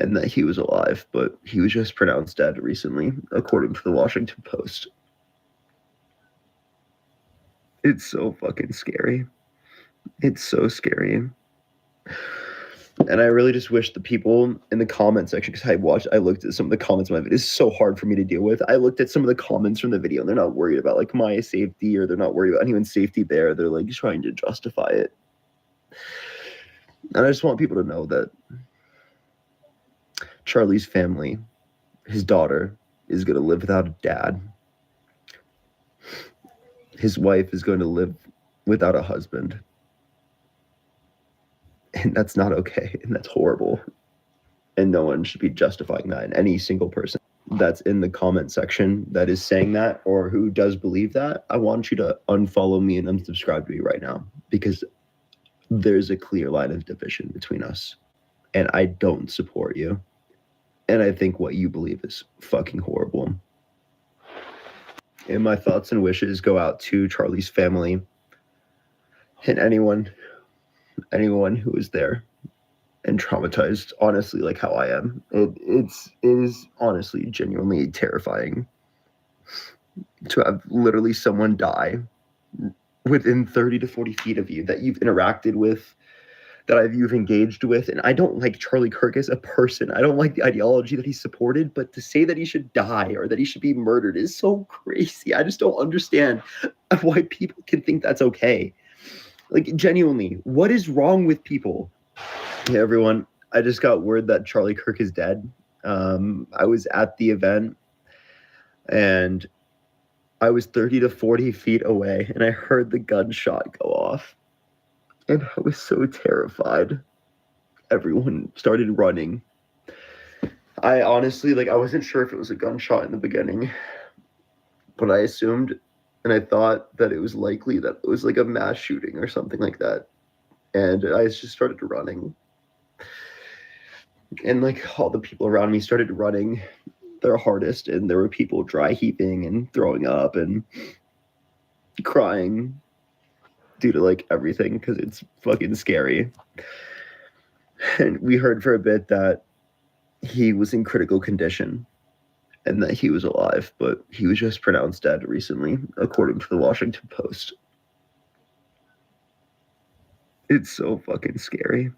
and that he was alive, but he was just pronounced dead recently, according to the Washington Post. It's so fucking scary. It's so scary. And I really just wish the people in the comment section, because I looked at some of the comments of my video. It's so hard for me to deal with. I looked at some of the comments from the video, and they're not worried about my safety, or they're not worried about anyone's safety there. They're trying to justify it. And I just want people to know that Charlie's family, his daughter, is going to live without a dad. His wife is going to live without a husband. And that's not okay, and that's horrible. And no one should be justifying that. And any single person that's in the comment section that is saying that, or who does believe that, I want you to unfollow me and unsubscribe to me right now, because there's a clear line of division between us, and I don't support you. And I think what you believe is fucking horrible. And my thoughts and wishes go out to Charlie's family and anyone who was there and traumatized, honestly, how I am. It is honestly genuinely terrifying to have literally someone die within 30 to 40 feet of you that you've interacted with, that you've engaged with. And I don't like Charlie Kirk as a person. I don't like the ideology that he supported, but to say that he should die or that he should be murdered is so crazy. I just don't understand why people can think that's okay. Genuinely, what is wrong with people? Hey, everyone. I just got word that Charlie Kirk is dead. I was at the event, and I was 30 to 40 feet away, and I heard the gunshot go off. And I was so terrified. Everyone started running. I honestly, I wasn't sure if it was a gunshot in the beginning, but I assumed and I thought that it was likely that it was a mass shooting or something like that. And I just started running. And all the people around me started running their hardest, and there were people dry heaving and throwing up and crying due to everything because it's fucking scary. And we heard for a bit that he was in critical condition and that he was alive, but he was just pronounced dead recently, according to the Washington Post. It's so fucking scary.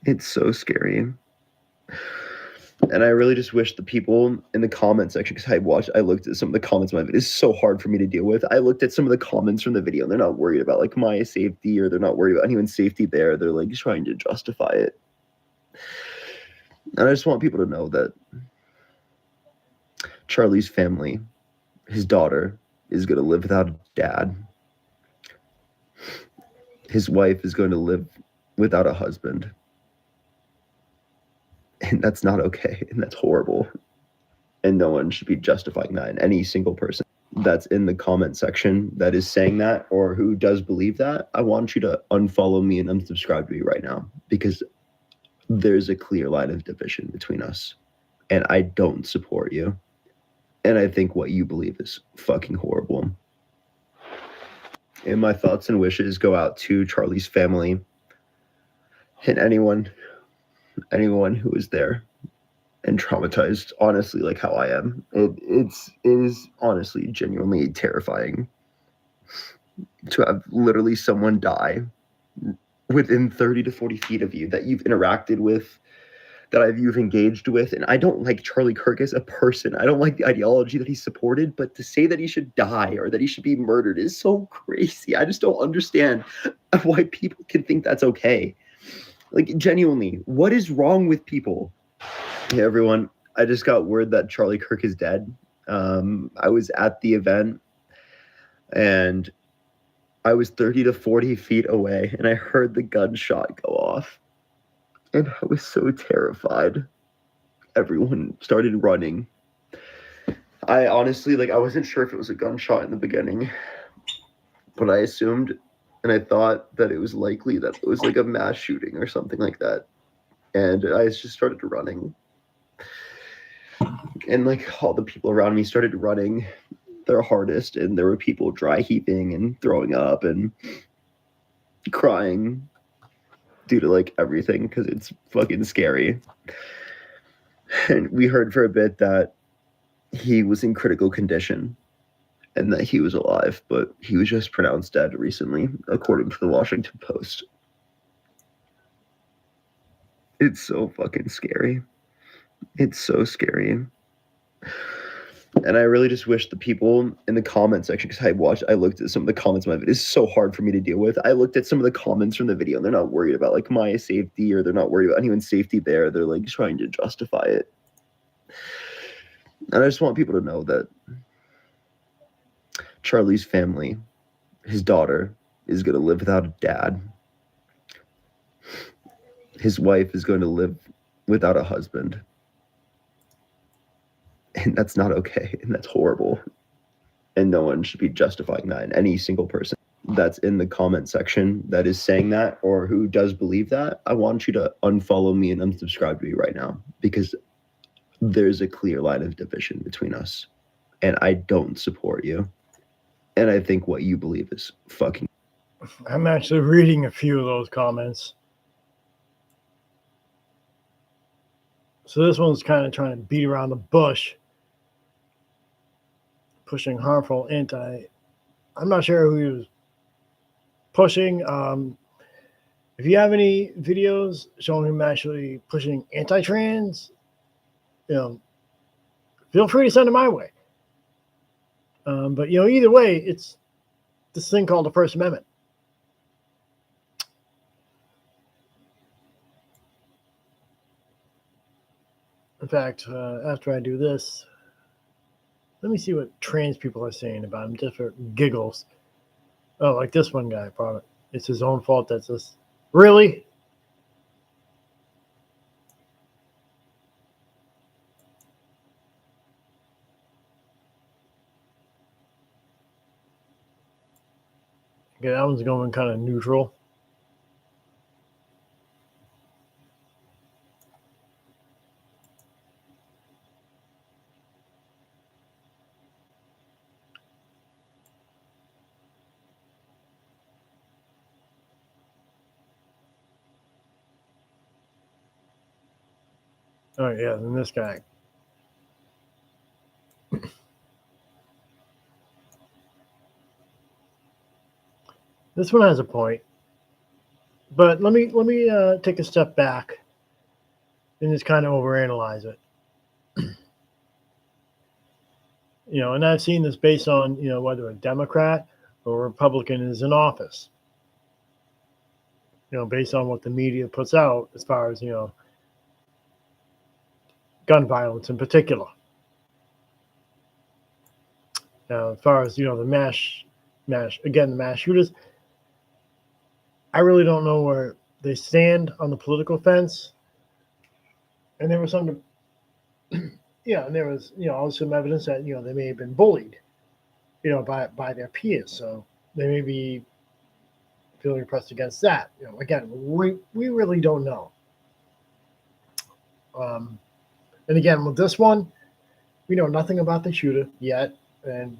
It's so scary. And I really just wish the people in the comment section, because I looked at some of the comments of my video. It's so hard for me to deal with. I looked at some of the comments from the video, and they're not worried about my safety, or they're not worried about anyone's safety there. They're trying to justify it. And I just want people to know that Charlie's family, his daughter, is going to live without a dad. His wife is going to live without a husband. And that's not okay, and that's horrible. And no one should be justifying that. And any single person that's in the comment section that is saying that, or who does believe that, I want you to unfollow me and unsubscribe to me right now, because there's a clear line of division between us, and I don't support you. And I think what you believe is fucking horrible. And my thoughts and wishes go out to Charlie's family and anyone who was there and traumatized, honestly, how I am. It is honestly genuinely terrifying to have literally someone die within 30 to 40 feet of you that you've interacted with, that you've engaged with. And I don't like Charlie Kirk as a person. I don't like the ideology that he supported, but to say that he should die or that he should be murdered is so crazy. I just don't understand why people can think that's okay. Genuinely, what is wrong with people? Hey, everyone. I just got word that Charlie Kirk is dead. I was at the event and I was 30 to 40 feet away and I heard the gunshot go off. And I was so terrified. Everyone started running. I honestly, I wasn't sure if it was a gunshot in the beginning, but I assumed and I thought that it was likely that it was a mass shooting or something like that. And I just started running. And all the people around me started running their hardest, and there were people dry heaving and throwing up and crying due to everything because it's fucking scary. And we heard for a bit that he was in critical condition and that he was alive, but he was just pronounced dead recently, according to the Washington Post. It's so fucking scary. It's so scary. And I really just wish the people in the comment section, because I looked at some of the comments of my video. It's so hard for me to deal with. I looked at some of the comments from the video and they're not worried about my safety, or they're not worried about anyone's safety there. They're trying to justify it. And I just want people to know that Charlie's family, his daughter, is going to live without a dad. His wife is going to live without a husband. And that's not okay. And that's horrible. And no one should be justifying that. And any single person that's in the comment section that is saying that or who does believe that, I want you to unfollow me and unsubscribe to me right now, because there's a clear line of division between us. And I don't support you. And I think what you believe is fucking. I'm actually reading a few of those comments. So this one's kind of trying to beat around the bush, pushing harmful anti. I'm not sure who he was pushing. If you have any videos showing him actually pushing anti-trans, feel free to send them my way. But either way, it's this thing called the First Amendment. In fact, after I do this, let me see what trans people are saying about him, just for giggles. Oh, like this one guy, probably. It's his own fault that's this. Really? Okay, that one's going kind of neutral. Oh, yeah, and this guy. This one has a point. But let me take a step back and just kind of overanalyze it. And I've seen this based on, whether a Democrat or a Republican is in office. Based on what the media puts out as far as, gun violence in particular. Now, as far as, the mass shooters, I really don't know where they stand on the political fence. And there was some, and there was, also some evidence that, they may have been bullied, by their peers. So they may be feeling pressed against that. Again, we really don't know. And again, with this one, we know nothing about the shooter yet. And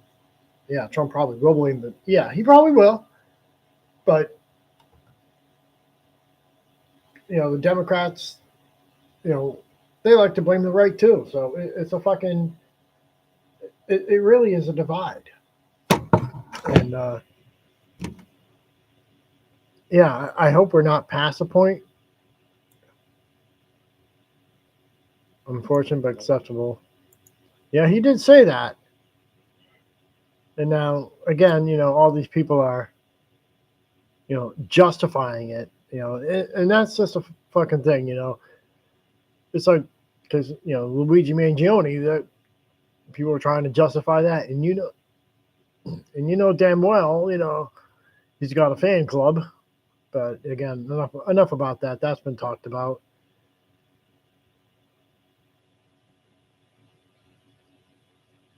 yeah, Trump probably will blame, but yeah, he probably will. But, the Democrats, they like to blame the right too. So it's a fucking, it really is a divide. And yeah, I hope we're not past the point. Unfortunate but acceptable. Yeah, he did say that. And now, again, all these people are, justifying it, and that's just a fucking thing, It's like because Luigi Mangione, that people are trying to justify that, and damn well, he's got a fan club. But again, enough about that. That's been talked about.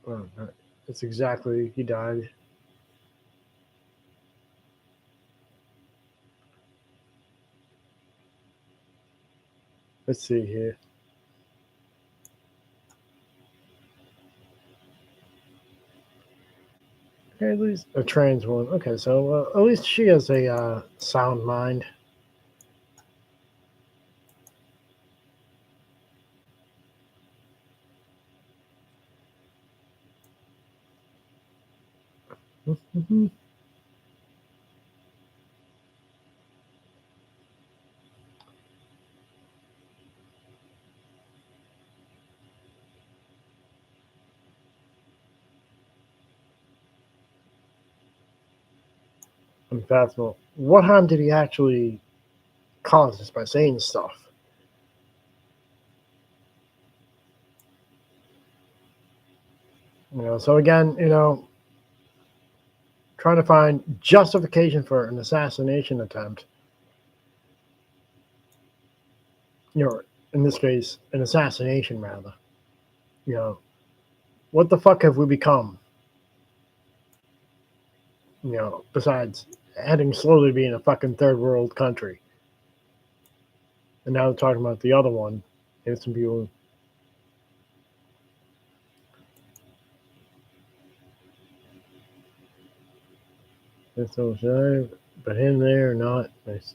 Oh, that's exactly, he died. Let's see here. Okay, at least a trans one. Okay, so at least she has a sound mind. Mm-hmm. Unfathomable. What harm did he actually cause us by saying stuff? So again, trying to find justification for an assassination attempt. In this case, an assassination rather. What the fuck have we become? Besides heading slowly to being a fucking third world country. And now they're talking about the other one. And some people. But him there or not. Nice.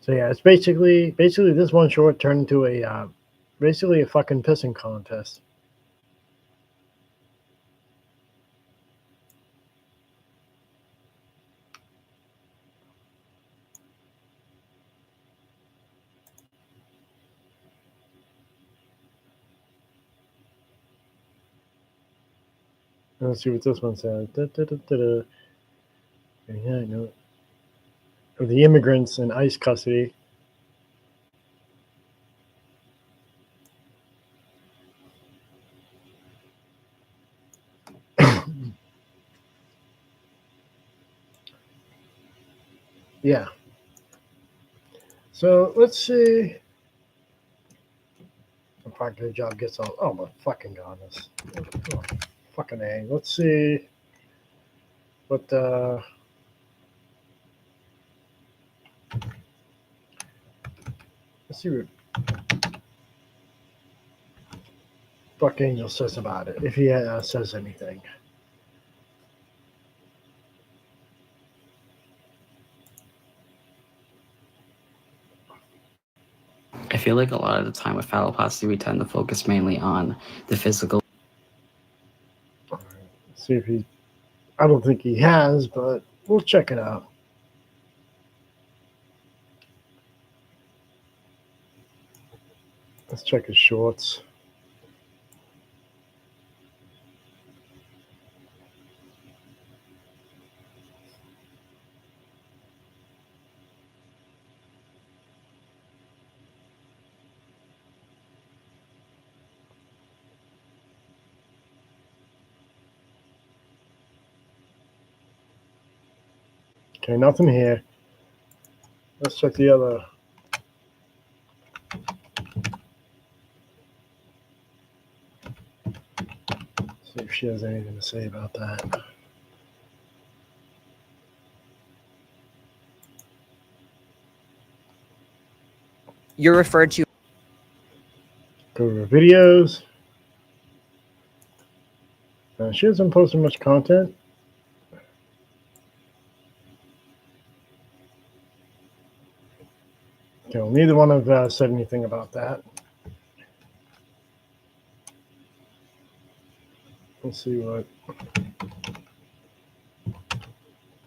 So yeah, it's basically this one short turned into basically a fucking pissing contest. Let's see what this one says. Yeah, I know. Of the immigrants in ICE custody. Yeah. So let's see. The practical job gets all. Oh my fucking goodness. Oh, fucking A. Let's see what let's see what Buck Angel says about it, if he says anything. I feel like a lot of the time with phalloplasty, we tend to focus mainly on the physical. Let's see if he. I don't think he has, but we'll check it out. Let's check his shorts. Okay, nothing here. Let's check the other. See if she has anything to say about that. You're referred to. Go to her videos. She hasn't posted much content. Okay, well, neither one have said anything about that. Let's see what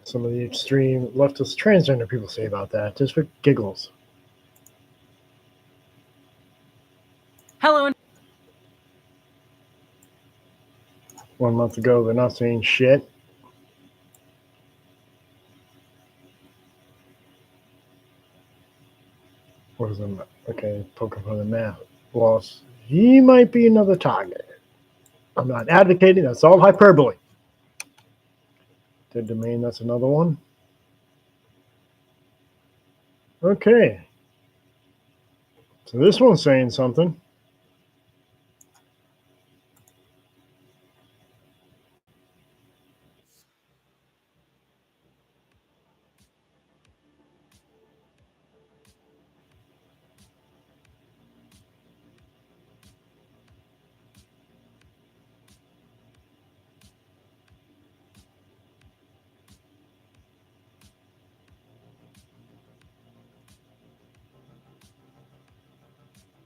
some of the extreme leftist transgender people say about that, just for giggles. Hello. 1 month ago, they're not saying shit. What is him? Okay, poking on the map. Loss. He might be another target. I'm not advocating. That's all hyperbole. Dead domain. That's another one. Okay. So this one's saying something.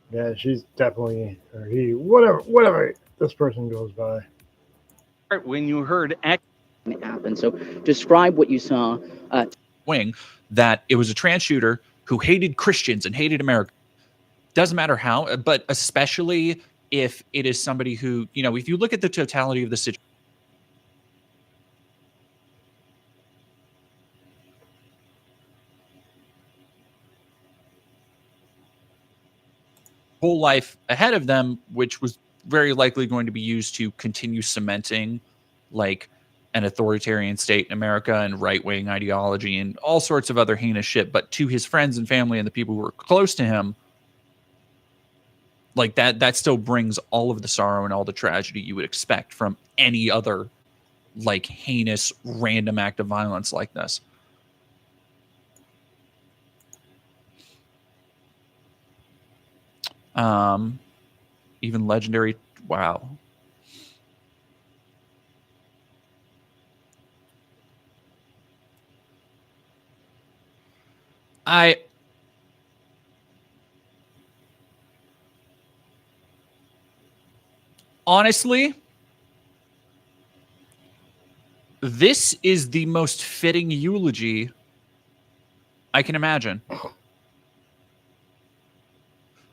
Yeah, she's definitely, or he, whatever this person goes by. When you heard X happened, so describe what you saw. Wing that it was a trans shooter who hated Christians and hated America. Doesn't matter how, but especially if it is somebody who, you know, if you look at the totality of the situation, whole life ahead of them, which was very likely going to be used to continue cementing like an authoritarian state in America and right-wing ideology and all sorts of other heinous shit. But to his friends and family and the people who were close to him, like that still brings all of the sorrow and all the tragedy you would expect from any other like heinous random act of violence like this. Even legendary. Wow. Honestly, this is the most fitting eulogy I can imagine.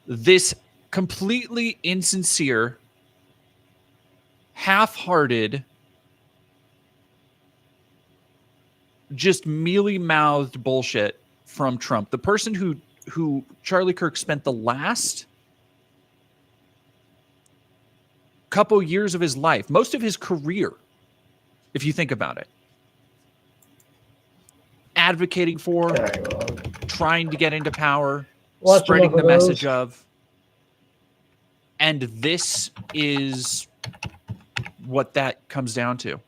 This completely insincere, half-hearted, just mealy-mouthed bullshit from Trump. The person who Charlie Kirk spent the last couple years of his life, most of his career, if you think about it, advocating for, trying to get into power, spreading the message of. And this is what that comes down to.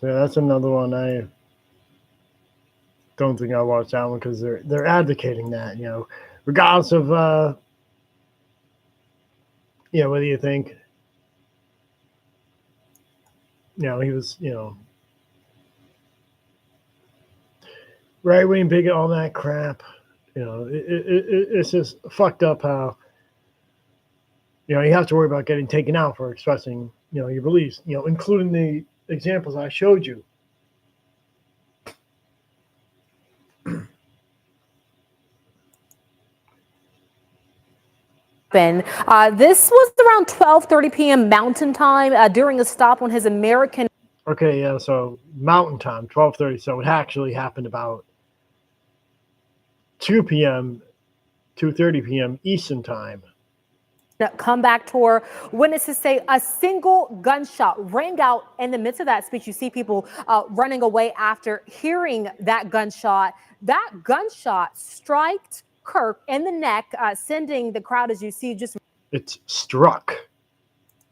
So that's another one I don't think I'll watch that one because they're advocating that, you know, regardless of you know, whether you think, you know, he was, you know, right wing bigot, all that crap. You know, it's just fucked up how, you know, you have to worry about getting taken out for expressing, you know, your beliefs, you know, including the examples I showed you. This was around 12:30 p.m. Mountain Time during a stop on his American. Okay, yeah, so Mountain Time, 12:30. So it actually happened about 2 p.m., 2:30 p.m. Eastern Time. Comeback tour. Witnesses say a single gunshot rang out in the midst of that speech. You see people running away after hearing that gunshot. That gunshot striked Kirk in the neck, sending the crowd, as you see, just it's struck.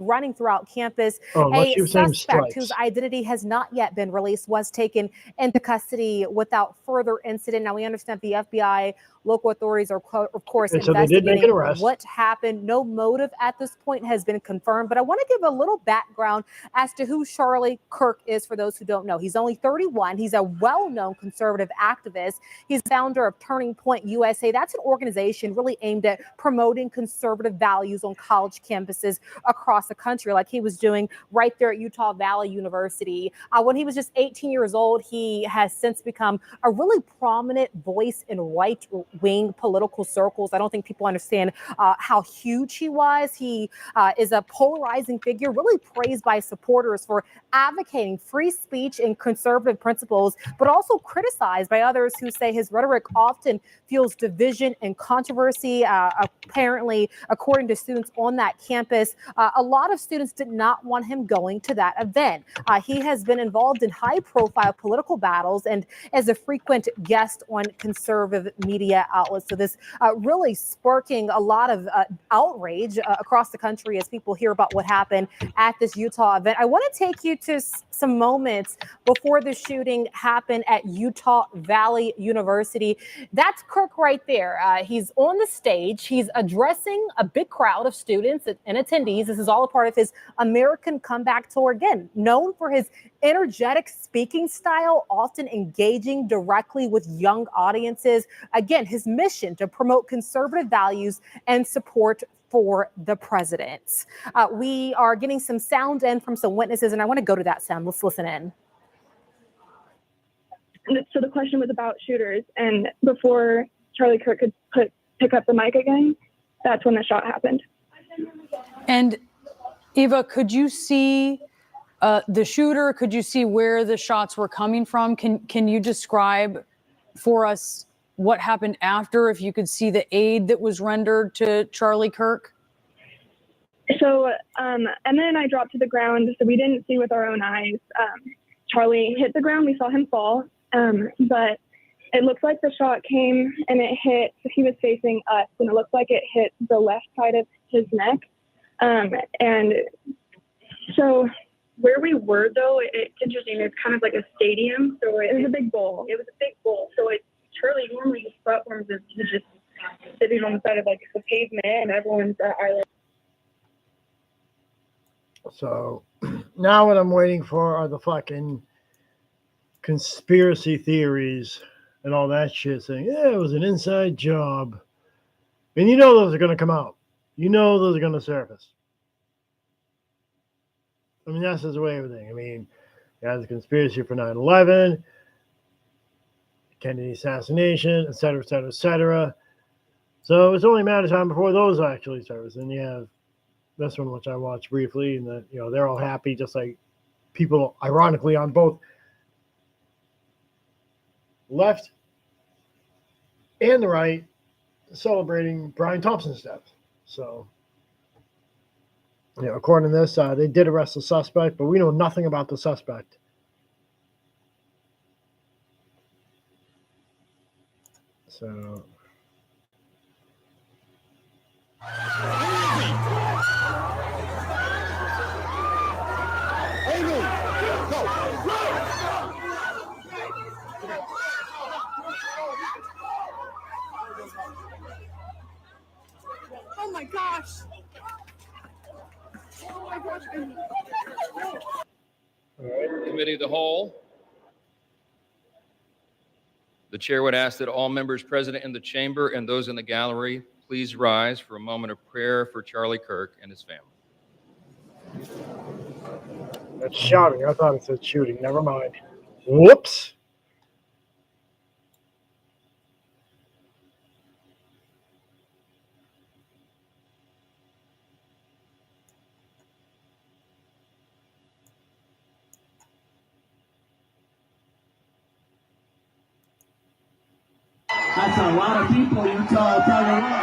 Running throughout campus. A suspect whose identity has not yet been released was taken into custody without further incident. Now, we understand the FBI, local authorities are, of course, so investigating what happened. No motive at this point has been confirmed, but I want to give a little background as to who Charlie Kirk is for those who don't know. He's only 31. He's a well-known conservative activist. He's founder of Turning Point USA. That's an organization really aimed at promoting conservative values on college campuses across across the country, like he was doing right there at Utah Valley University. When he was just 18 years old, he has since become a really prominent voice in right-wing political circles. I don't think people understand how huge he was. He is a polarizing figure, really praised by supporters for advocating free speech and conservative principles, but also criticized by others who say his rhetoric often fuels division and controversy. Apparently, according to students on that campus, a lot of students did not want him going to that event. He has been involved in high-profile political battles and as a frequent guest on conservative media outlets. So this really sparking a lot of outrage across the country as people hear about what happened at this Utah event. I want to take you to some moments before the shooting happened at Utah Valley University. That's Kirk right there. He's on the stage. He's addressing a big crowd of students and attendees. This is all a part of his American Comeback Tour. Again, known for his energetic speaking style, often engaging directly with young audiences. Again, his mission to promote conservative values and support for the president. We are getting some sound in from some witnesses, and I want to go to that sound. Let's listen in. So the question was about shooters, and before Charlie Kirk could pick up the mic again, that's when the shot happened. And Eva, could you see the shooter? Could you see where the shots were coming from? Can you describe for us what happened after, if you could see the aid that was rendered to Charlie Kirk? So Emma and I dropped to the ground, so we didn't see with our own eyes. Charlie hit the ground, we saw him fall, but it looks like the shot came and it hit, he was facing us, and it looks like it hit the left side of his neck. And so where we were, though, it's interesting. It's kind of like a stadium. So it was a big bowl. It was a big bowl. So Charlie normally his platforms is just sitting on the side of like the pavement, and everyone's island. So now what I'm waiting for are the fucking conspiracy theories and all that shit saying, yeah, it was an inside job. And you know those are going to come out. You know those are going to surface. I mean, that's just the way everything. I mean, you have the conspiracy for 9/11, Kennedy assassination, et cetera, et cetera, et cetera. So it's only a matter of time before those actually surface. And you have this one, which I watched briefly, and that, you know, they're all happy, just like people, ironically, on both left and the right, celebrating Brian Thompson's death. So, you know, according to this, they did arrest the suspect, but we know nothing about the suspect. So, oh my gosh. Oh my gosh. Committee of the Whole. The chair would ask that all members present in the chamber and those in the gallery please rise for a moment of prayer for Charlie Kirk and his family. that's shouting. I thought it said shooting. Never mind. Whoops. That's a lot of people, Utah, I'll tell you what.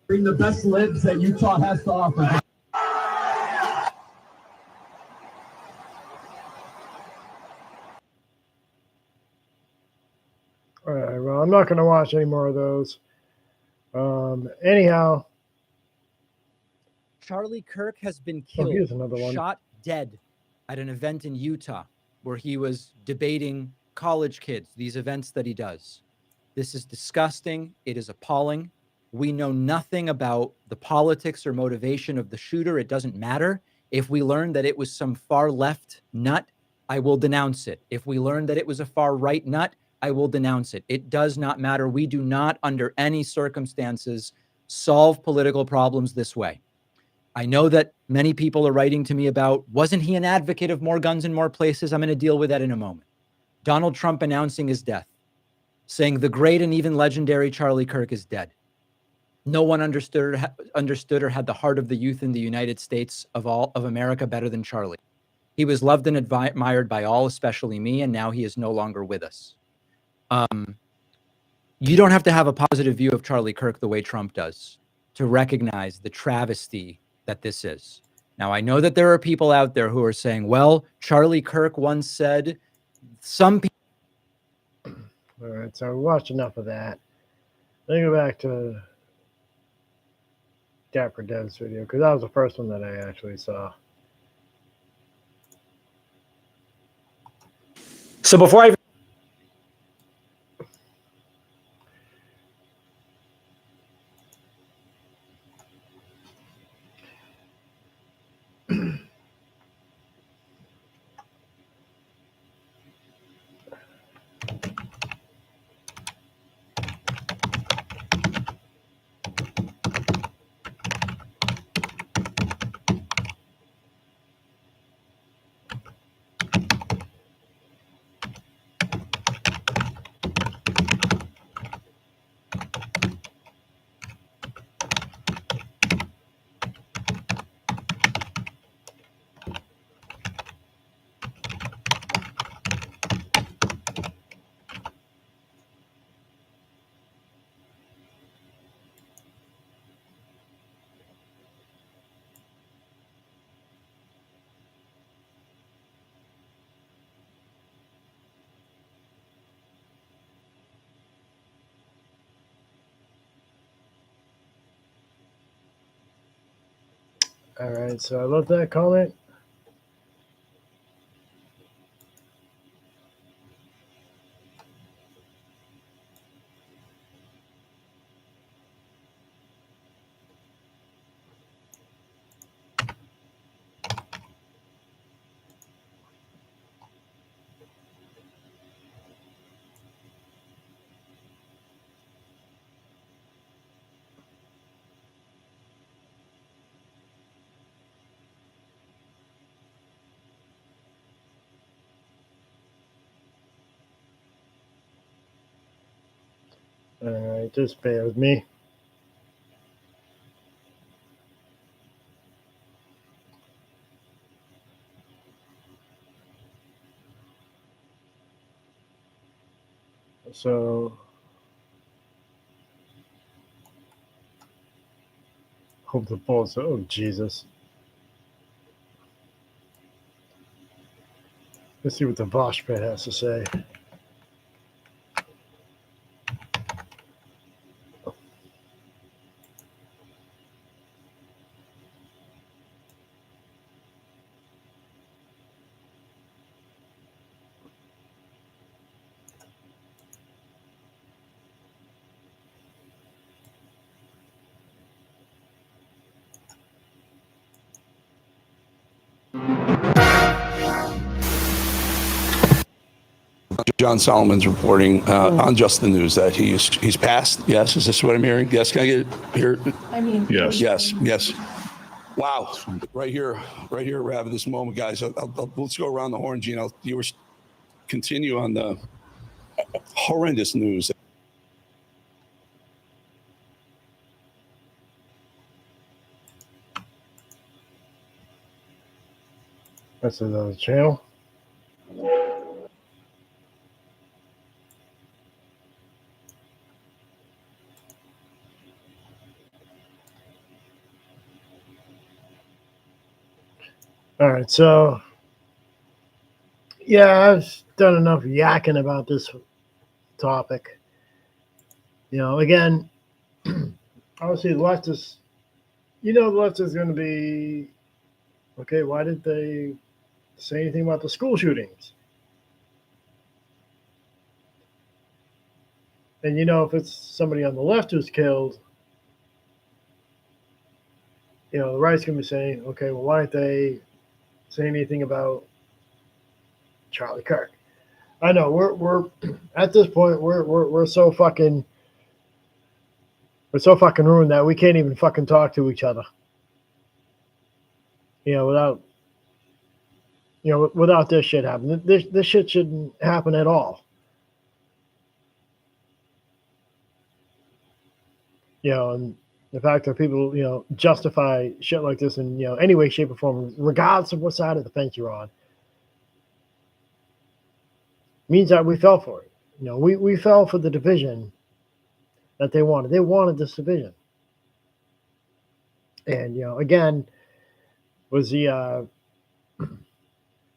Bring the best libs that Utah has to offer. All right, well, I'm not going to watch any more of those. Anyhow. Charlie Kirk has been here's killed, another one. shot dead at an event in Utah where he was debating college kids, these events that he does. This is disgusting. It is appalling. We know nothing about the politics or motivation of the shooter. It doesn't matter. If we learn that it was some far left nut, I will denounce it. If we learn that it was a far right nut, I will denounce it. It does not matter. We do not, under any circumstances, solve political problems this way. I know that many people are writing to me about, wasn't he an advocate of more guns in more places? I'm going to deal with that in a moment. Donald Trump announcing his death, saying the great and even legendary Charlie Kirk is dead. No one understood or had the heart of the youth in the United States of America better than Charlie. He was loved and admired by all, especially me, and now he is no longer with us. You don't have to have a positive view of Charlie Kirk the way Trump does to recognize the travesty that this is. Now, I know that there are people out there who are saying, well, Charlie Kirk once said, some people. All right, so we watched enough of that. Let me go back to Dapper Dev's video, because that was the first one that I actually saw. So before I All right, so I love that comment. All right, just bear with me. So, hope the balls. Oh, Jesus. Let's see what the Vosh pit has to say. John Solomon's reporting on Just the News that he's passed. Yes, is this what I'm hearing? Yes, can I get here? I mean, Yes. Wow, right here, we're having this moment, guys. Let's go around the horn, Gene. You continue on the horrendous news. That's another channel. All right, so yeah, I've done enough yakking about this topic. You know, again, obviously the left is, the left is going to be, okay, why did they say anything about the school shootings? And, if it's somebody on the left who's killed, the right's going to be saying, okay, well, why didn't they say anything about Charlie Kirk? I know we're at this point we're so fucking We're so fucking ruined that we can't even fucking talk to each other. Without this shit happening. This shit shouldn't happen at all. And the fact that people, justify shit like this in, any way, shape, or form, regardless of what side of the fence you're on, means that we fell for it. We fell for the division that they wanted. They wanted this division. And, again, was the,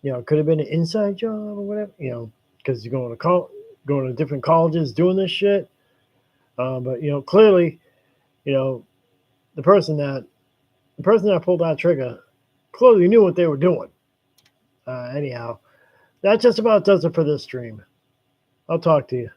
could have been an inside job or whatever, because you're going to different colleges doing this shit. But, clearly, the person that pulled that trigger clearly knew what they were doing. Anyhow, that just about does it for this stream. I'll talk to you.